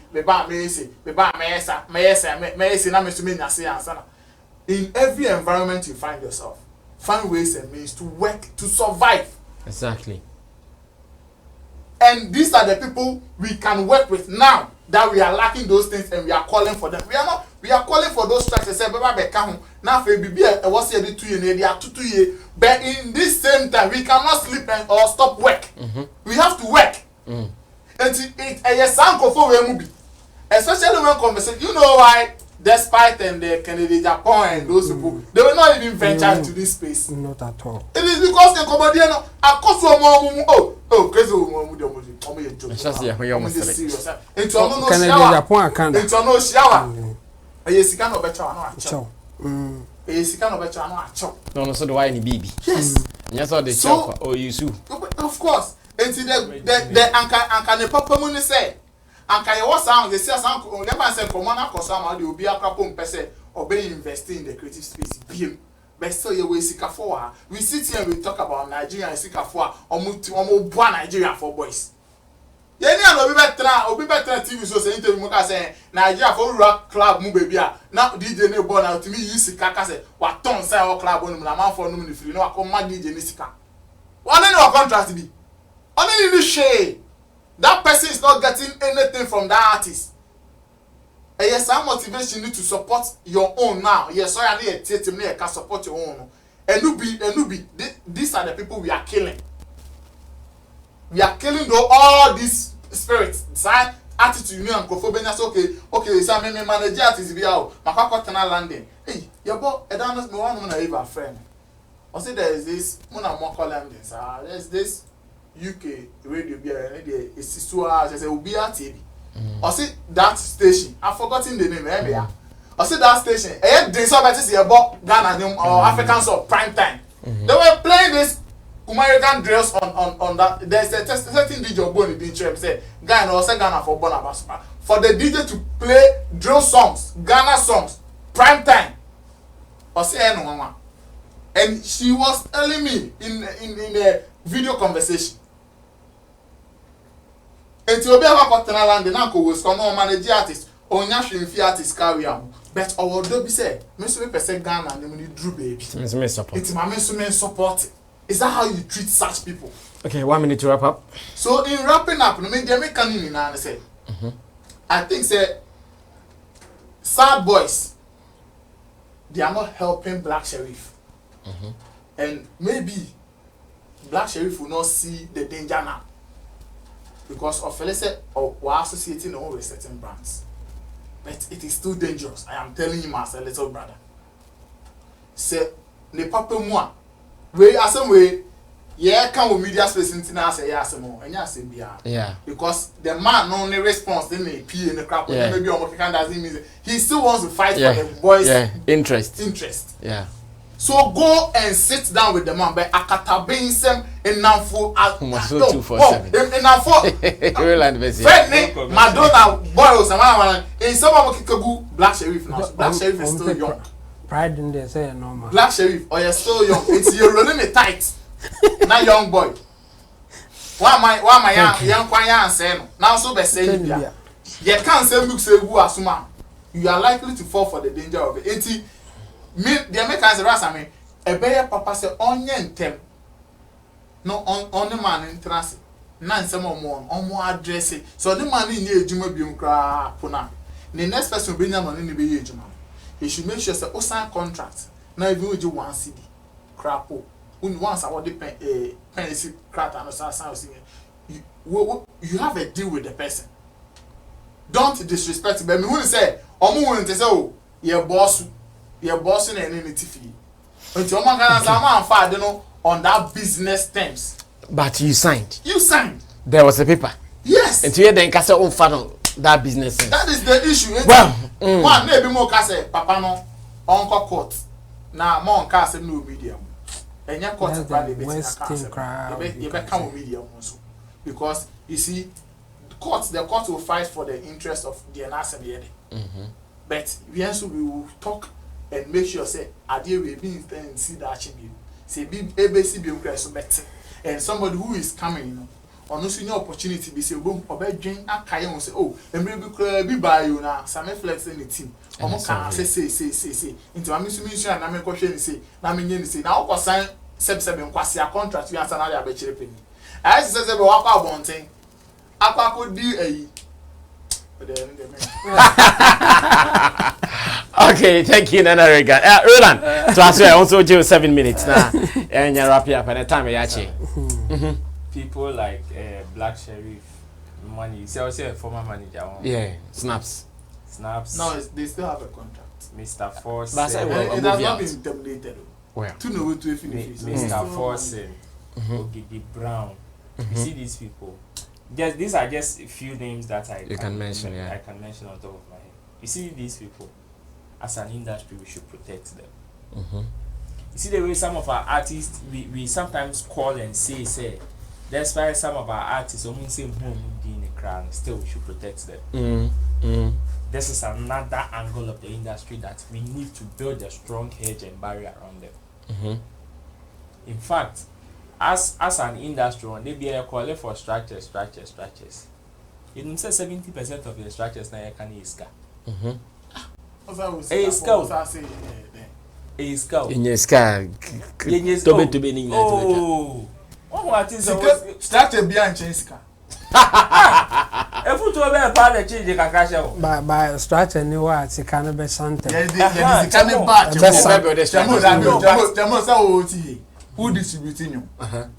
in every environment you find yourself, find ways and means to work to survive. Exactly. And these are the people we can work with now that we are lacking those things and we are calling for them. We are calling for those structures. Say baba be come now for be a was here 2 years they are 2 years. But in this same time we cannot sleep or stop work. We have to work. And it a sanko for we movie. Especially when conversation, you know why despite and the Kennedy Japan and those people, they will not even venture into this space. Not at all. It is because the Comedian are crazy no, so do I any baby. Yes. Yes, all the so, or you sue. Of course. And the anka ne papa mu ne say anka ye was sound they say sound never say common cause am dey obi akrapom pese obey invest in the creative space biem but still you we sika for we sit here and we talk about Nigeria and sika for omo boa Nigeria for boys Yeni an obi better TV so say interview muka say Nigeria for rock club mu baby a na DJ ne born out me use sika ka say wa ton say o club no na man for no ni free no akoma DJ ni sika. One any contract be. Only you share. That person is not getting anything from that artist. And yes, some motivation you to support your own now. Yes, so I need a team can support your own. And Nubi, these are the people we are killing. We are killing all these spirits. Side attitude, you and Kofobenas, okay, so I mean, manager artist be out. Makakotana landing. Hey, your boy, I don't know one of our friend. I say there is this, one of more column this. There's this UK radio be a sister, I say, will be a TV. I see that station. I've forgotten the name. I see that station. They saw that is about Ghana or African song prime time. They were playing this American drills on that. There's a certain DJ Bonnie being say Ghana or say Ghana for Bonabas. For the DJ to play drill songs, Ghana songs, prime time. I say no, and she was telling me in a video conversation. Enti obi akotena land na ko was come on manage artist onya hwemfi artist carry am but owodo bi say me so me person Ghana and me drew baby me support it ma me so me support. Is that how you treat such people? Okay, 1 minute to wrap up. So in wrapping up no me dey make can na say I think say sad boys they are not helping Black Sherif. And maybe Black Sherif will not see the danger now. Because of Felice or we're associating all with certain brands. But it is still dangerous. I am telling you as a little brother. Say ne papa moi. We as some way, yeah, come with media space in now say yes more. And yes, yeah. Because the man no only response then they pee in the crap maybe on can doesn't mean he still wants to fight for the boys' interest. Yeah. So go and sit down with the man. But akatabin sem enamfo so 247. Enamfo. Madonna boys and in some of Kikabu Black Sherif now. Black Sherif is still young. Pride in there say normal. Black Sherif, or you're still young. It's you're rolling it tight. Now young boy. Why my young kwanya say no. Now so be saying ya. You can't say look say who asuma. You are likely to fall for the danger of it. Me the Americans ras I mean a better papa say onye ntem no on the man in trance na nsem omo address it so the man in ejuma biom kra pona the next person be nyama no be ejuma he should make sure say o sign contract na even we do 1 CD crapo when once I want the pen craft and sign you have a deal with the person. Don't disrespect but me who say omo won say oh your boss in any TV. Until man can answer man on that business terms. But you signed. You signed. There was a paper. Yes. And you then cast on funnel that business. That is the issue. Well, one maybe more case papa no uncle court. Now more case no medium. And your court is probably better. You become medium also. Because you see the court will fight for the interest of the NASM. But we also will talk and make sure say adhere we be and see that achieve. Say be ABC be so better. And somebody who is coming, you know, or no senior opportunity be say boom or bed drink and carry say oh and be by you now Sammy flex in the team. Omo can say into my mission and I make question say na me say now ko sign 7 kwasi contract you answer na dey abechire penny. I say be work out one thing. Akwa ko di ayi. Okay, thank you, Nana Regan. Roland, so I say also do 7 minutes now. And you wrap up and the time you people like Black Sherif, money. See, I was a former manager. Yeah, Snaps. No, they still have a contract. Mr. Force. But it has not been terminated. Where? To know to finish. Mr. Force, Ogidi Brown. You see these people. Just these are just a few names that I can mention. I can mention on top of my head. You see these people. As an industry, we should protect them. You see the way some of our artists, we sometimes call and say, that's why some of our artists only say home in the crown. Still, we should protect them. This is another angle of the industry that we need to build a strong hedge and barrier around them. In fact, as an industry, when they be a call for structures, You say 70% of your structures now can iska. Iska. In your sky. To be in oh. What is structure behind Cheska? If you to be part of change the kakasha. By structure new words, it can be something. Yeah, can back. Jamo say who distributing you?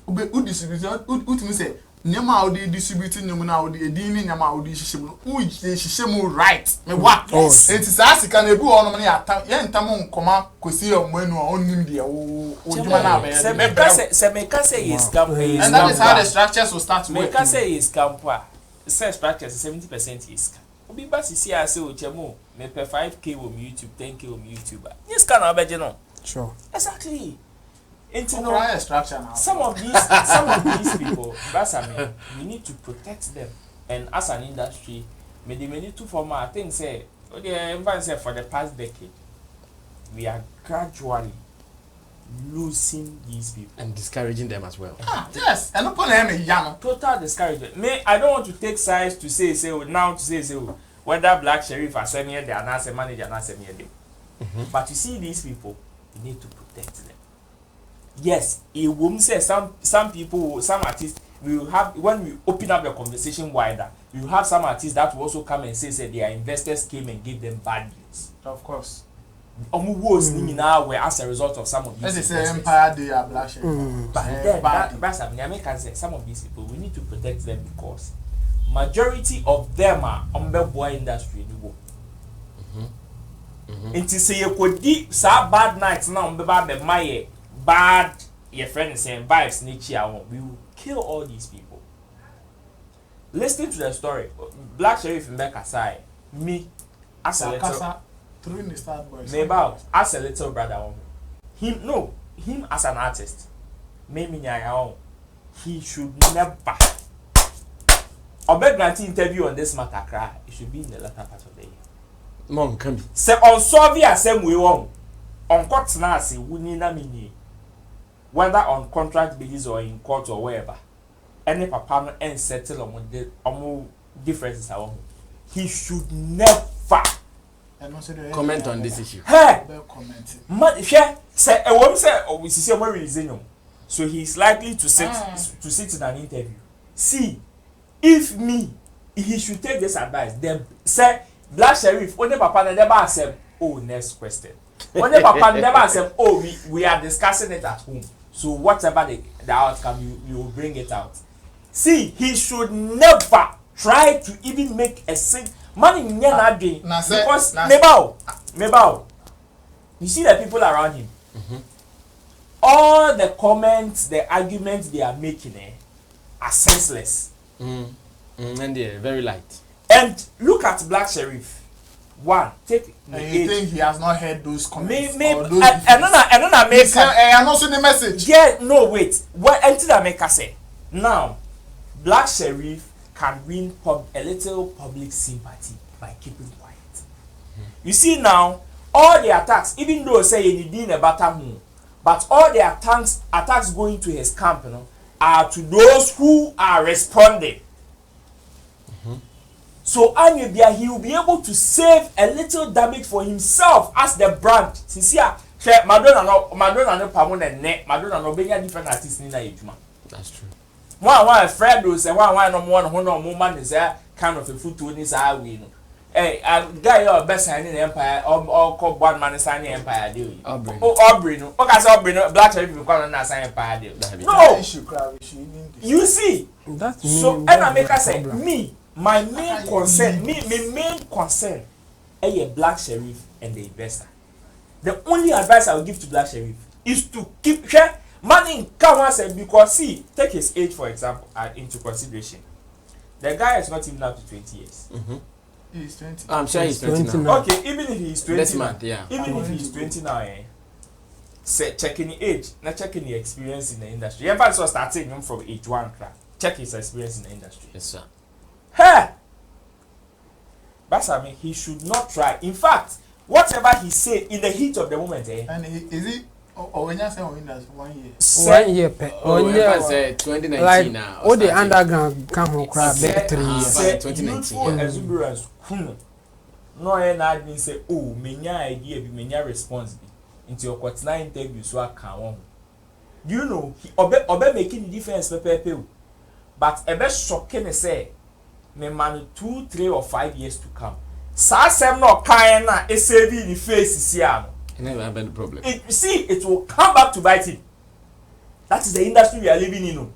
Who distributing? Who say? Nyama odi distributing nyama na odi edini nyama odi hihye who hihye mu right me wa enti saa sika na ebu ono ne atam ye ntam nkoma kosi omanu onim de ojuma na ba se me ka say is scam and that is how the structures will start working. Me ka say is scam po say structures 70% is scam obi ba sisi ase o chemo me pe 5k on YouTube 10k on YouTube yes can obeje no sure exactly. Structure now. Some of these people, we need to protect them. And as an industry, we need to form. I think for the past decade, we are gradually losing these people and discouraging them as well. Yes, and upon them young. Total discouragement. I don't want to take sides to say whether Black Sherif are sending they are not a manager, not sending them. But you see these people, we need to protect them. Yes, it won't say some people, some artists we will have when we open up the conversation wider. We will have some artists that will also come and say their investors came and gave them bad deals. Of course. Now were as a result of some of these. Let's say Empire they are blushing. But some of these people we need to protect them because majority of them are on the boy industry. Until say you could deep bad nights now my bad your friend is saying vibes Mitchy we will kill all these people. Listening to the story, Black Sherif in back aside, me as a little as a little brother him as an artist, he should never obey granting interview on this matter cry. It should be in the latter part of the year. Mom come say on solve the same way on court na say wuni na mini whether on contract basis or in court or wherever any papa no and settle on differences are he should never comment on this issue. Hey, say a woman say we see someone releasing so he is likely to sit in an interview. See, if he should take this advice. Then say Black Sherif only papa never accept. Oh, next question. Only papa never accept. Oh, we are discussing it at home. So whatever the outcome, you will bring it out. See, he should never try to even make a sing money because Mebao, you see the people around him. All the comments, the arguments they are making are senseless. And they're very light. And look at Black Sherif. One, take. And you think he has not heard those comments? I make. I'm not seeing the message. Yeah, no, wait. What until I make say now, Black Sherif can win a little public sympathy by keeping quiet. You see now, all the attacks, even though say he didn't a better move, but all the attacks going to his camp, are to those who are responding. So he will be able to save a little damage for himself as the brand. Sincere, Madonna no permanent net. Madonna no be different artists in Nigeria. That's true. One friend will say one no woman is kind of a foot to this way. Hey, guy your best signing empire or called one man signing empire deal. Aubrey no. Okay, so Aubrey no Black Sherif because on that sign empire deal. No. You see. So and I make her say my main concern, a Black Sherif and the investor. The only advice I will give to Black Sherif is to keep money in Kawan because see, take his age for example into consideration. The guy is not even up to 20 years. He's 20. I'm sure he's 20 now. Okay, even if he's 20 this month, yeah. Even if he's 20 now, checking the age, not checking the experience in the industry. In fact, so starting him from age 1 class. Check his experience in the industry. Yes, sir. Hey! But he should not try. In fact, whatever he said in the heat of the moment, and is he Oh, when you say in that 1 year. 1 year pe. 1 year. Say 2019 like, now. All the underground come home crowd back 3 years. Say 2019. Exuberance. No, and I didn't say, oh, many idea, be many response into your quarter 9 interview so I can. You know, he obe making the difference per but a best shocking say, me man 2, 3 or 5 years to come. Sa sem no kind na e save in the face is here. Never have been the problem. It will come back to bite him. That is the industry we are living in.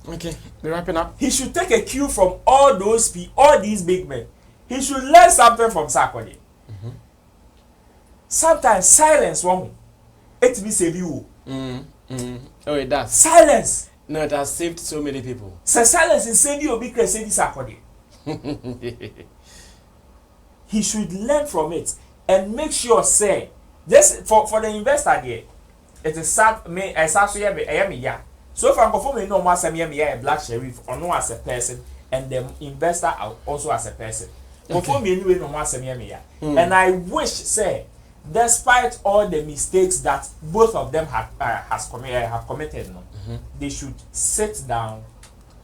Okay, we're wrapping up. He should take a cue from all these big men. He should learn something from Sarkodie. Sometimes silence won't. It be save you. Oh, it does. Silence. No, it has saved so many people. So silence is save you because save Sarkodie. He should learn from it and make sure say this for the investor there. It is sad me as I so if I'm performing no more Sammy a black Sherif or no as a person and the investor also as a person. Perform me no more Sammy and I wish say despite all the mistakes that both of them have committed, they should sit down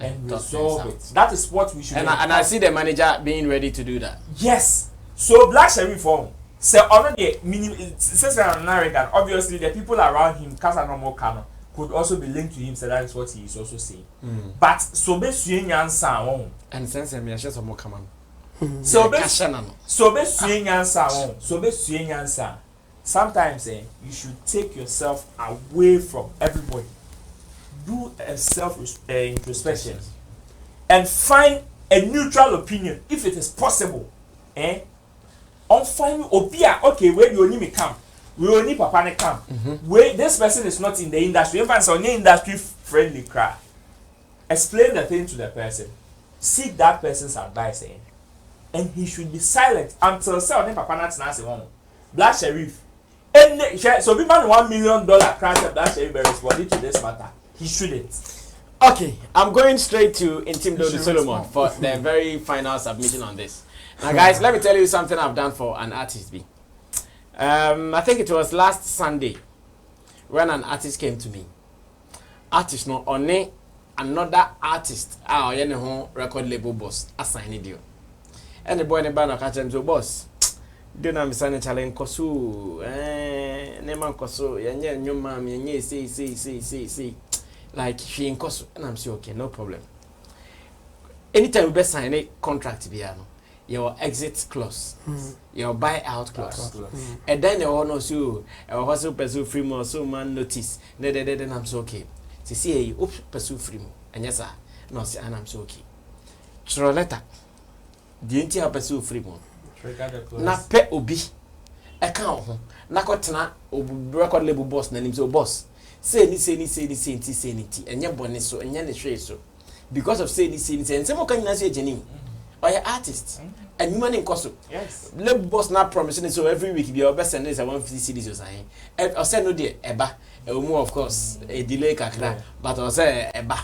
and resolve it. That is what we should do. And I see the manager being ready to do that. Yes. So black Sherif form. So already since obviously the people around him, Casanova Kano, could also be linked to him, so that is what he is also saying. But so be suyenyansa and since I'm just some more common. So be suyenyansa. Sometimes you should take yourself away from everybody. Do a self introspection and find a neutral opinion if it is possible. On find opia okay where you only me come we only papa ne come where this person is not in the industry even so industry friendly cry explain the thing to the person seek that person's advice and he should be silent until say on papa na say one black Sherif and so be man $1 million cry black Sherif be responding to this matter he shouldn't. Okay, I'm going straight to Intimdo de Solomon for the very final submission on this. Now, guys, let me tell you something I've done for an artist. I think it was last Sunday when an artist came to me. Artist, no, only another artist, our record label boss, assigned you. And the boy in the band, I catch him to boss. Do not miss any challenge, Kosu, Neman Kosu, and your mom, and see. Like she in Kosu, and I'm saying, okay, no problem. Anytime we best sign a contract, your exit clause, your buyout clause, and then you also you, also pursue free more, so man notice. Then I'm so okay. To see you pursue free more, and yes sir, no see, and I'm so okay. Throw letter. Didn't you pursue free more? Na pe obi, account. Na kotna record label boss na him so boss. Say anything, and your bonnet so and your share so. Because of say this, and some can you say Jenny? Or your artist and you money cost. Yes. Label boss not promising so every week be your best and there's a 150 CDs or something. Or say no dear eba, more of course, a delay kakra, but or say eba.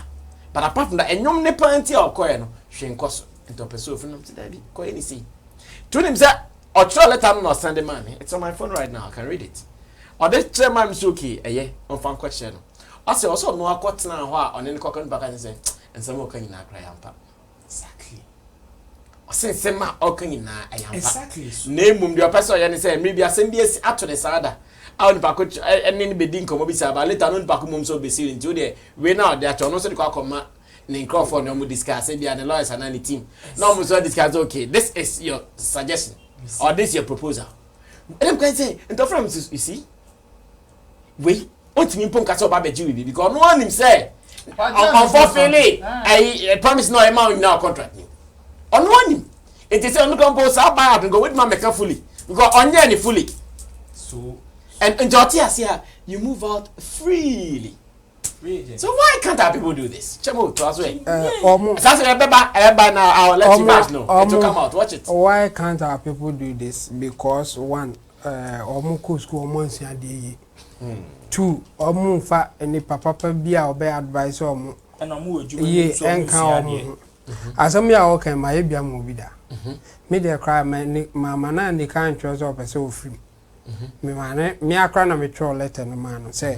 But apart from that, and no plenty of coin, she cost into pursue from them to daddy. Coin anything. To him, sir, or try let him not send the money. It's on my phone right now, I can read it. Or this chairman is okay, on fan question. I say also no quote now on any cock and back and say, and some more can cry ampa. Exactly. I say, Sema, okay, na exactly. Name your person and say, maybe I send this up to the Sada. I don't pack and any bedin come over, but later on Pacumum so be seen to the way now that you're not so call Name Crawford, no more discuss, and the lawyers and any team. No more so discuss, okay, this is your suggestion or this is your proposal. And I'm going to say, and the friends, you see. We want me pon kaso ba beji we because no one him say unfortunately I promise no amount in our contract on one him it is on the compose out buy and go with my make fully because on any fully so and Jotias here you move out freely. So why can't our people do this? Chemo to us way. Now I'll let you guys know. It will come out. Watch it. Why can't our people do this? Because one omu school months a day. 2 omu fa any papa bia obe advice omu and omu ye enka omu asam ya okay my bia mo bi da me dey cry my mama na ni kan choose up say ofrim me man me akra na me throw letter no man say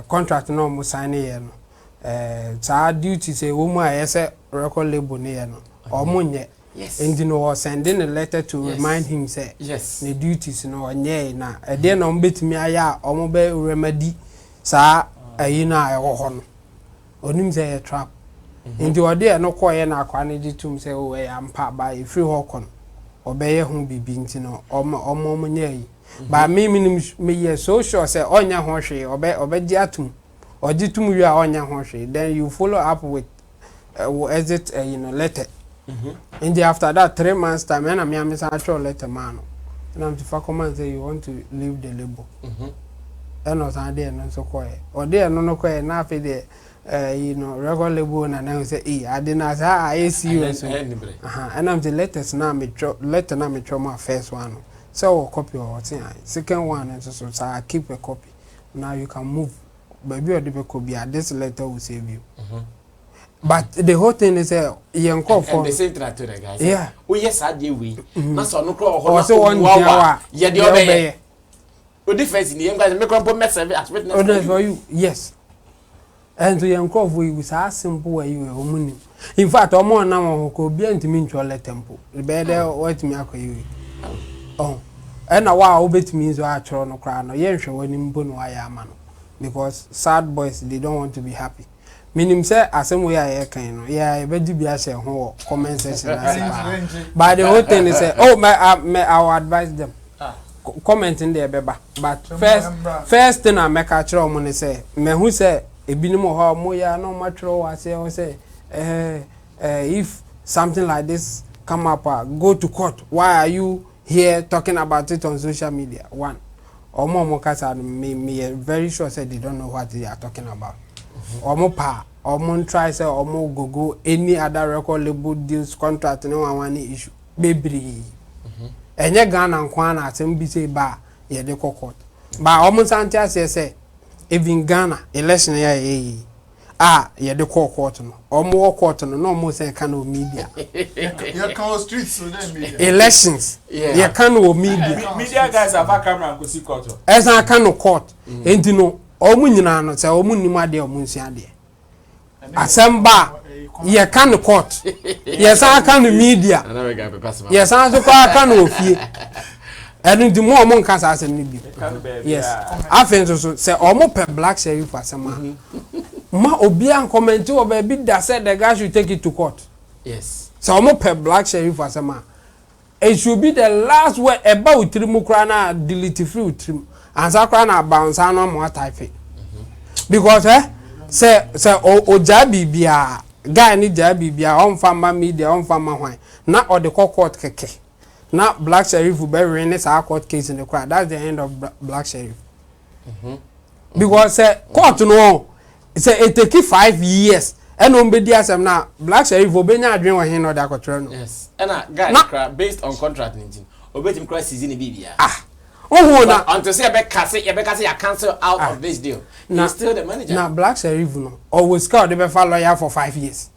contract no mo sign here no sa duty say wo mu aye say record label ne no o mo nye yes and no was sending a letter to remind him say yes the duties no onye na e de no mbetimi aya o mo be remedy sa ayi na e ho ho no onim say a trap ndi ode no koye na akwa ne ditum say o ya mpa ba e free ho kon obeye ho bibi nti no omo nye yi ba me ye so sure say onya ho hwe obedi atum ogitum wi a onya ho hwe then you follow up with exit letter and after that 3 months time and me am say actual letter man and am to fa come say you want to leave the label and no say there no so koye or there no koye na fe there regular label na na say I didn't say I see you and I'm the letters now me letter na me my first one so copy or thing second one and so I keep a copy now you can move baby or the copy this letter will save you but the whole thing is you call for the same thing to the guys yeah oh yes I do we na so no call also one yeah the obey o difference in the guys make one message as witness oh that's for you yes and to young call for you so simple way you money in fact omo na won ko bi antimi ntwo le tempo the better what me akoyi oh and na wa obetimi zo a choro no kra no ye nhwe wani mbo no aya ama no because sad boys they don't want to be happy minim say asem we aye kan no yeah be di bia share ho comment section but the whole thing is say oh I will advise them comment in there beba but first thing I make a chiro mo ne say me hu say ebinim ho mo ya no matro wa say if something like this come up go to court why are you here talking about it on social media one omo kasa me very sure say they don't know what they are talking about omo pa omo try say omo go any other record label deals contract no one issue bebri enye Ghana nkwa na atem bi say ba ye de court ba omo santia say even Ghana election ya ye de court no omo court no no mo say kan o media you can streets so then media elections ye kan o media guys have a camera and go see court esa kan o court enti no omo nyina no say omo nim ade omo nsi ade asamba ye kan court ye sa kan media ye sa so kwa kan ofie enu di mo omo nkasa asem ni bi yes afen so say omo pe black Sherif asema ma obi an comment o ba bi that said the guy should take it to court yes so omo pe black Sherif asema it should be the last word about trimu kra na delete free trim and sa kra na bounce anu mo type because say o jabi bia guy ni jabi bia on fama media on fama hwan na o de court keke na black Sherif be win sa court case in the court that's the end of black Sherif because court no say it take 5 years and on be dia sem na black Sherif obenya adwen wo hin no da kotro no yes and guy based on contract nintin obetim cry season bibia oh na until say you cancel out of this deal he's still the manager na black Sherif no always call the be fa lawyer for 5 years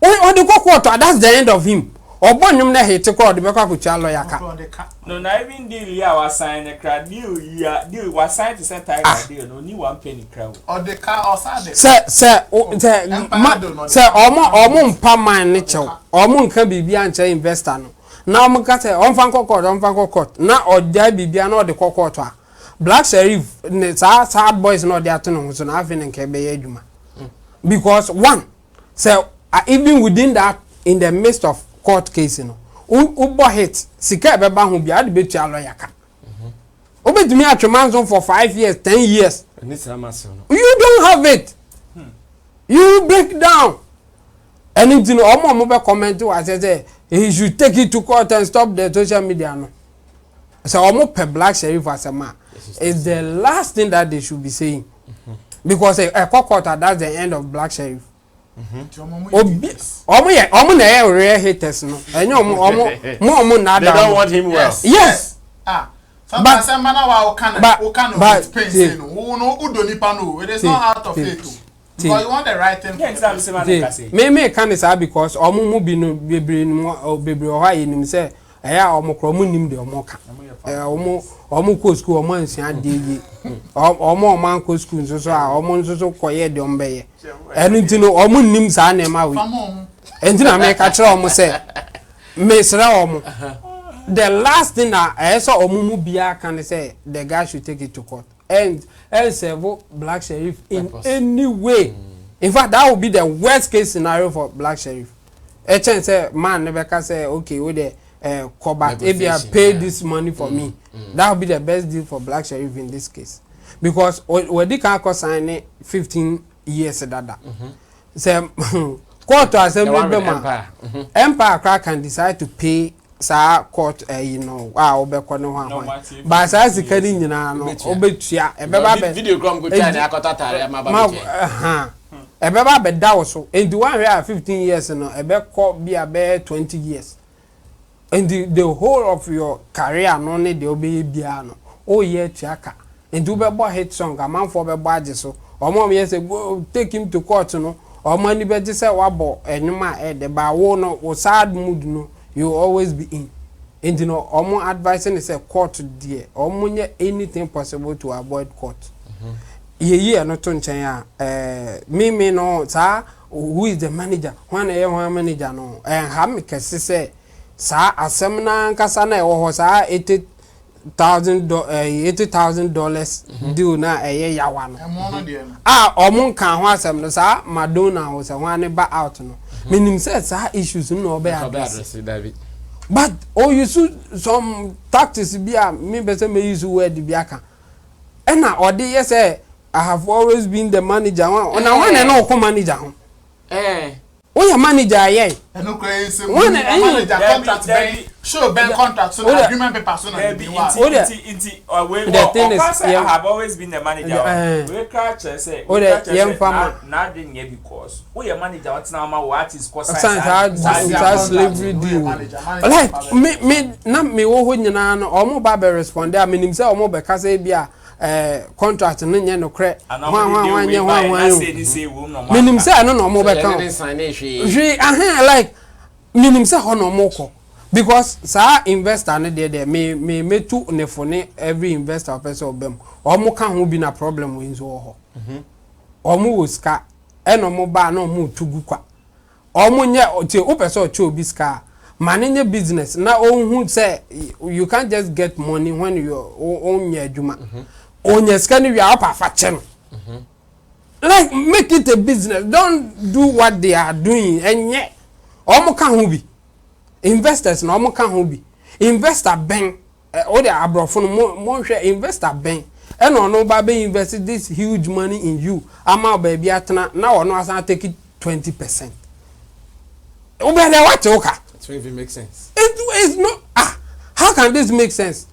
on the court that's the end of him obonyum na hit call the be kwa kucha lawyer ka no na even deal ya was sign the crowd deal was signed to set tiger deal no ni 1 penny crowd or the car or side say omo mpa man ne chew omo nka bibia nche investor no na omo ka say on fan court na odia bibia na o de court a black Sherif ne sad boys no dey atono so na afin nke be adwuma because one say even within that in the midst of court case no ubo hit sika be ba ho bia de betu lawyer ka obetumi atwemanso for 5 years 10 years you don't have it you break down anything omo be comment wa say he should take it to court and stop the social media no so omo pe black Sherif asema is the last thing that they should be saying because a court that's the end of black Sherif omo na e real haters no enyo omo na they don't want him well yes sometimes say mana wa o can space no no udonipa no it is not out of it because you want the right thing me can say because omo mu bi no bebre o ha yenim say eya omokro mu nim de omoka omo ko school omo ansia de yi omo man ko school nso so a omo nso so koye de ombeye enu ntino omo nim sa na ma we entina me ka kire omo se me sra omo the last thing I saw omumu bia can say the guy should take it to court and serve Black Sherif in any way. In fact, that would be the worst case scenario for Black Sherif. A chance say man never can say okay with the Kobat Abia pay this money for me. That would be the best deal for Black Sherif in this case. Because when they can sign 15 years that. Say court to assembly Empire crack can decide to pay sa court you know obekọ no ho ba sa sikari nyina no obetua ebeba be video call go tia na akotata ya maba be ebeba be da wo so and the one here 15 years no ebekọ bia be 20 years and the whole of your career no ne de obe bia no o ye tuaka and you be bo hit song amanfo be bo age so omo me say go take him to court no omo ni be say wabo enuma e de ba wo no wo sad mood no you always be in. And you know, omo advising is a court dear. Omo anything possible to avoid court. Ye no to nchen me no sir who is the manager? One manager no. And ha me kese say sir asem na nkasa na e wo sir $80,000 due na yawa no. Omo kan ho asem no sir Madonna ho say one ba out no. Meaning says issues no be address. But you use some tactics be me better me use word biaka. And now or dey say I have always been the manager one. Now one no come manager. Oh your manager yeah. No crazy. One manager contract show ben contract so agreement paper so na be what. The thing is I have always been the manager. We catch say na dey here because your manager what na ma what is cause slavery deal. Like me na me wo ho nyina no omo ba be respond am nim say omo be ka say bia contract no nye no kre minim say no no mo be kan like minim say ho no mo ko because sa investor no there me tu nefone every investor person obem omo kan ho bi na problem we nso ho omo wo ska eno mo ba na omo tugu kwa omo nye tie o person o cho bi ska manage business na ohun say you can't just get money when you own your adwuma onye skani we are perfection. Like make it a business. Don't do what they are doing. And yet, omo kan ho bi. Investors no omo kan ho bi. Investor ben o de abrofo no mo hwe investor ben. E no ba be invest this huge money in you. Ama baby atena na wo no asan take 20%. O be there what you ka? It won't even make sense. It's not how can this make sense?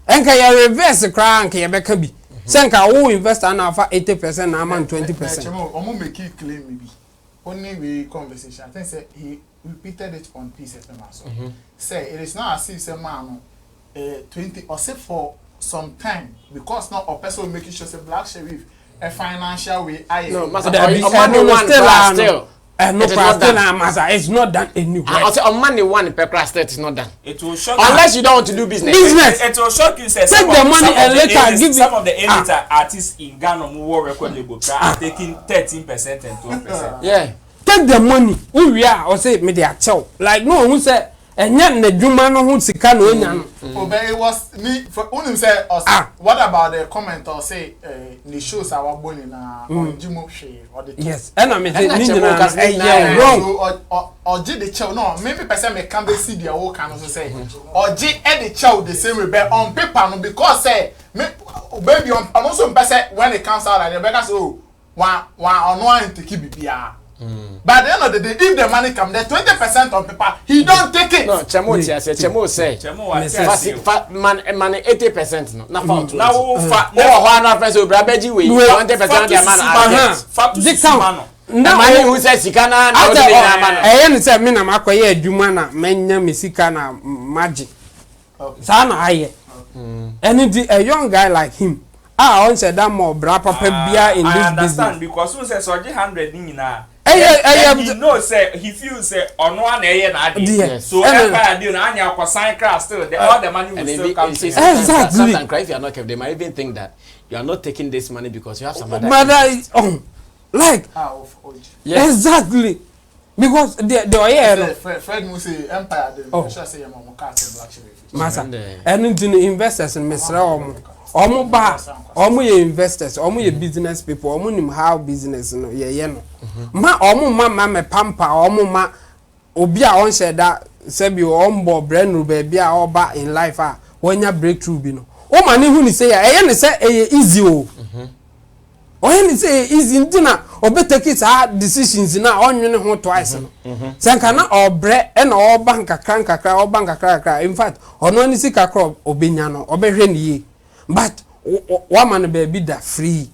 Enka ya reverse cry enka ya beka bi. Senka who investor na for 80% na man 20%. Omo make it claim maybe. Only we conversation. I think say he repeated it on PSFM also. Say it is not as if say man 20 or say for some time because not a person making sure say Black Sherif a financial way. No, master, still. No, it's not done anywhere. I'll say on Monday one per state is not done. It will shock unless you don't want to do business. It will shock you. Say take the money and later give some of the elite artists in Ghana who record label are taking 13% and 12%. Yeah, take the money. Who we are or say me they are chow. Like no who say and yet the Juma no who sika no enya. But it was me for only say what about the comment or say the shows our born in on Jimo or the yes and I mean wrong or G the chow no maybe person me can be see the whole can also say or G the chow the same way on paper no because say me baby on also person when it comes out like the better so one on one to keep it By the end of the day, if the money come, the 20% on paper, he don't take it. No, Chemo say, money 80% no. Na fault. Now, one person will beji we 20% of the man. The money who says Sikana na odi say me na makoye adwuma na menya mesika na magic. Sana aye. And a young guy like him, I said that more bra papa bia in this business. Because who says 100 ni na. he knows say he feels say on one na so empire deal na anya sign craft still all the money will still come. Exactly. Sometimes if you are not careful, they might even think that you are not taking this money because you have some other like yes. Exactly. Because the Fred Musi empire the shall say mama cat black Sherif. Masa. And investors in Misra omo ba omo ye investors omo ye business people omo nim how business no ye no ma omo ma me pampa omo ma obi a on share that say bi ombo brand new baby a oba in life a wonya breakthrough bi no o ma ne hu ni say ya ne say easy o o ni say easy ntina obetake it decisions na onwene ho twice no senka na obre e na oba nkakra in fact ono ni sika crop obenya no obehwe ni ye. But woman baby da free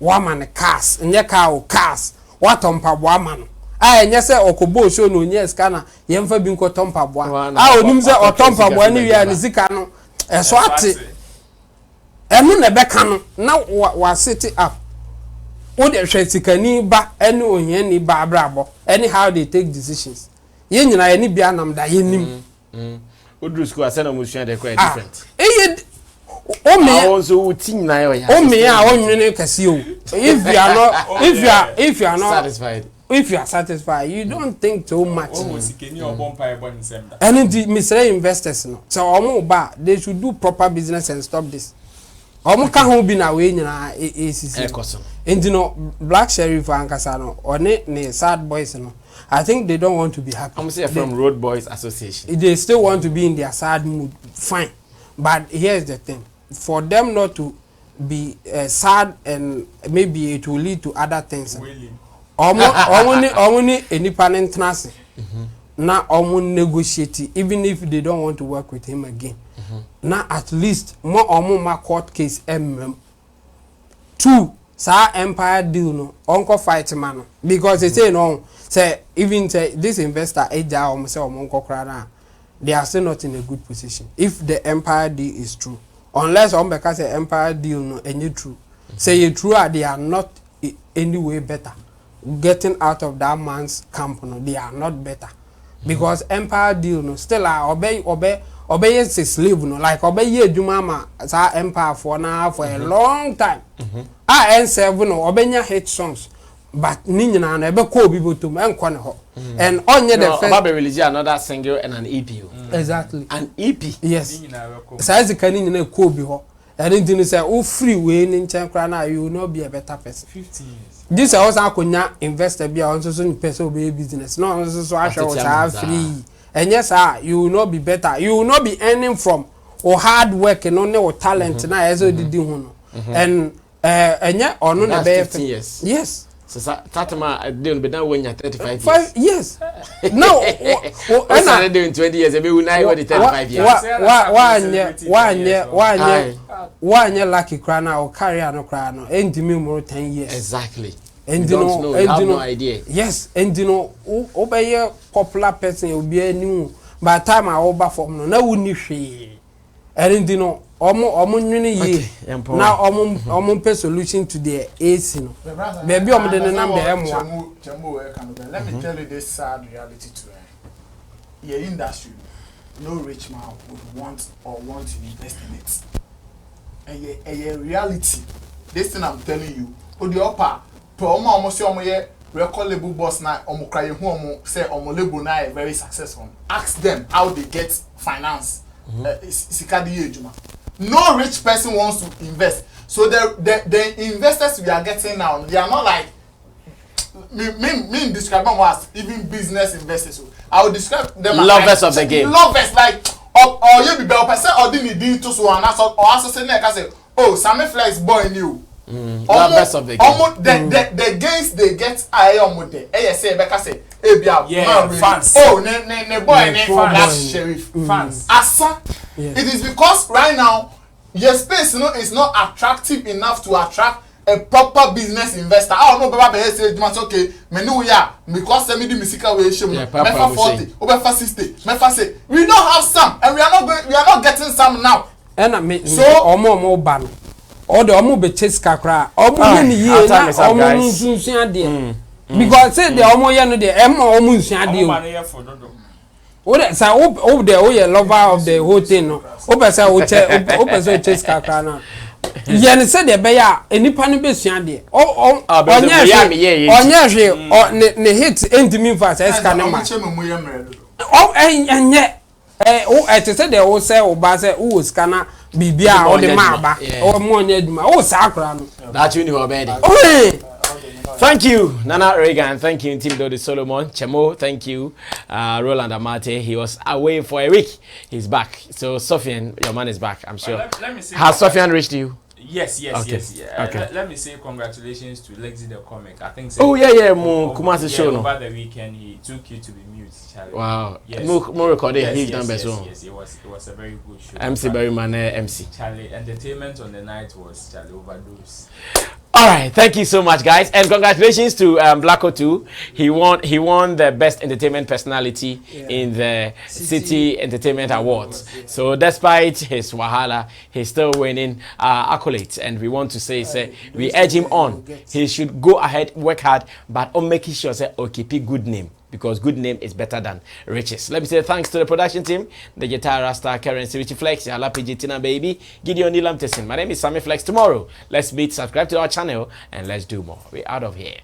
woman cars nye car cars what on woman nye say okobo show no nye scanner yemfa bi nko tompa boa onim say otompa boa ni wi ni sika no so ate enu na beka no na wa set up wo de hwe sikani ba enu ohia ni ba abrabo anyhow they take decisions ye nyina ye ni bia nam da ye nim odru school asena mo sua de quite different o me also team na yo ya o me a onwene kase o if you are not satisfied, if you are satisfied you don't think too much o sikeni obompa e bon nsem da and the misre investors no so omo ba they should do proper business and stop this omo ka ho bi na we nyina esisi and you know Black Sherif ankasa no one ne sad boys no I think they don't want to be happy. I'm saying from Road Boys Association they still want to be in their sad mood, fine, but here's the thing. For them not to be sad and maybe it will lead to other things. Only independent nasi. Now negotiate even if they don't want to work with him again. Now at least more court case two sa empire deal no uncle fight man because they say no say even say this investor say they are still not in a good position if the empire deal is true. Unless because the empire deal no any true. Say you true they are not any way better. Getting out of that man's camp no, they are not better. Because empire deal no still obey is a slave no like obey ye jumama as our empire for now for a long time. N7 no obenya hit songs. But ninyina na ebe ko bibo to me nkwane ho and onye the first Baba release another single and an EP. Exactly. An EP. Yes. Size kan ninyina ko bi ho and then say o free way ni nchen kra na you will not be a better person. 15 years. This also akonya investor bi a so ni person be business no so ahwe o free and yes you will not be better, you will not be earning from or hard work and only or talent na ezo didi hu no and enye ono na be 15 years. Yes. So Tatama they will be done when you're 35 5 years. No, I started doing 20 years. Maybe we now 35 years. One year lucky crana or carry no crano. And me more 10 years. Exactly. And you don't know. You have no idea. Yes, and you know, obey a popular person will be a new. By the time I over from no wouldn't she. And you know. Omo ye now omo solution to the AC no baby omo the number let me tell you this sad reality to your industry. No rich man would want to invest in it. A reality. This thing I'm telling you. The upper to omo say omo ye record label boss na omo cry who omo say omo label na very successful. Ask them how they get finance. Sikadi ejuma. No rich person wants to invest. So the investors we are getting now, they are not like me describe them as even business investors. I would describe them as lovers of the game. Lovers like or you be better person or didn't need to so and also say like I say, oh, Sammy Flex boy new. Lovers of the game. Almost the gains they get are almost there. Say Becca say, yeah, fans. Oh, ne boy ne Black Sherif fans. Asa. It is because right now your space is not attractive enough to attract a proper business investor. I don't know Baba be say okay, me know ya because send me the musical way show me. Mefa 40, over 60. Mefa say we don't have some and we are not getting some now. And me so omo ban. All the omo be chase kakra. Omo ni ye na omo nsunsun ade. Because say the omo ye no the omo nsuade o. Omo man for dodo. O de say o de o ye lover of the whole thing no. O be say o chase kakra na. Ye ne say the be ya enipa no be suade. Onye hwe ne hit endimi fast eska ne ma. O enye o ete say the o say o ba say o scanner bibia o de ma ba. O mo onye aduma. O sa akra no. That you know already. Thank you, Nana Reagan. Thank you, Team Dodi Solomon. Chemo, thank you. Roland Amate, he was away for a week. He's back. So, Sofian, your man is back, I'm sure. Let me say, has Sofian reached you? Yes. Okay. Let me say congratulations to Lexi the comic. I think. Oh, yeah. Kumasi show. Over the weekend, he took you to be mute, Charlie. Wow. Yes. More recording huge numbers. Yes, it was a very good show. MC Berryman, MC. Charlie, entertainment on the night was Charlie overdose. All right, thank you so much, guys, and congratulations to Blacko too. He won the best entertainment personality in the City Entertainment Awards. So despite his wahala, he's still winning accolades, and we want to say we urge him on. He should go ahead, work hard, but on making sure keep good name. Because good name is better than riches. Let me say thanks to the production team, the Guitar Rasta, Currency, Richie Flex, Yala Tina Baby, Gideon Nilam Tessin. My name is Sammy Flex. Tomorrow, let's meet, subscribe to our channel, and let's do more. We're out of here.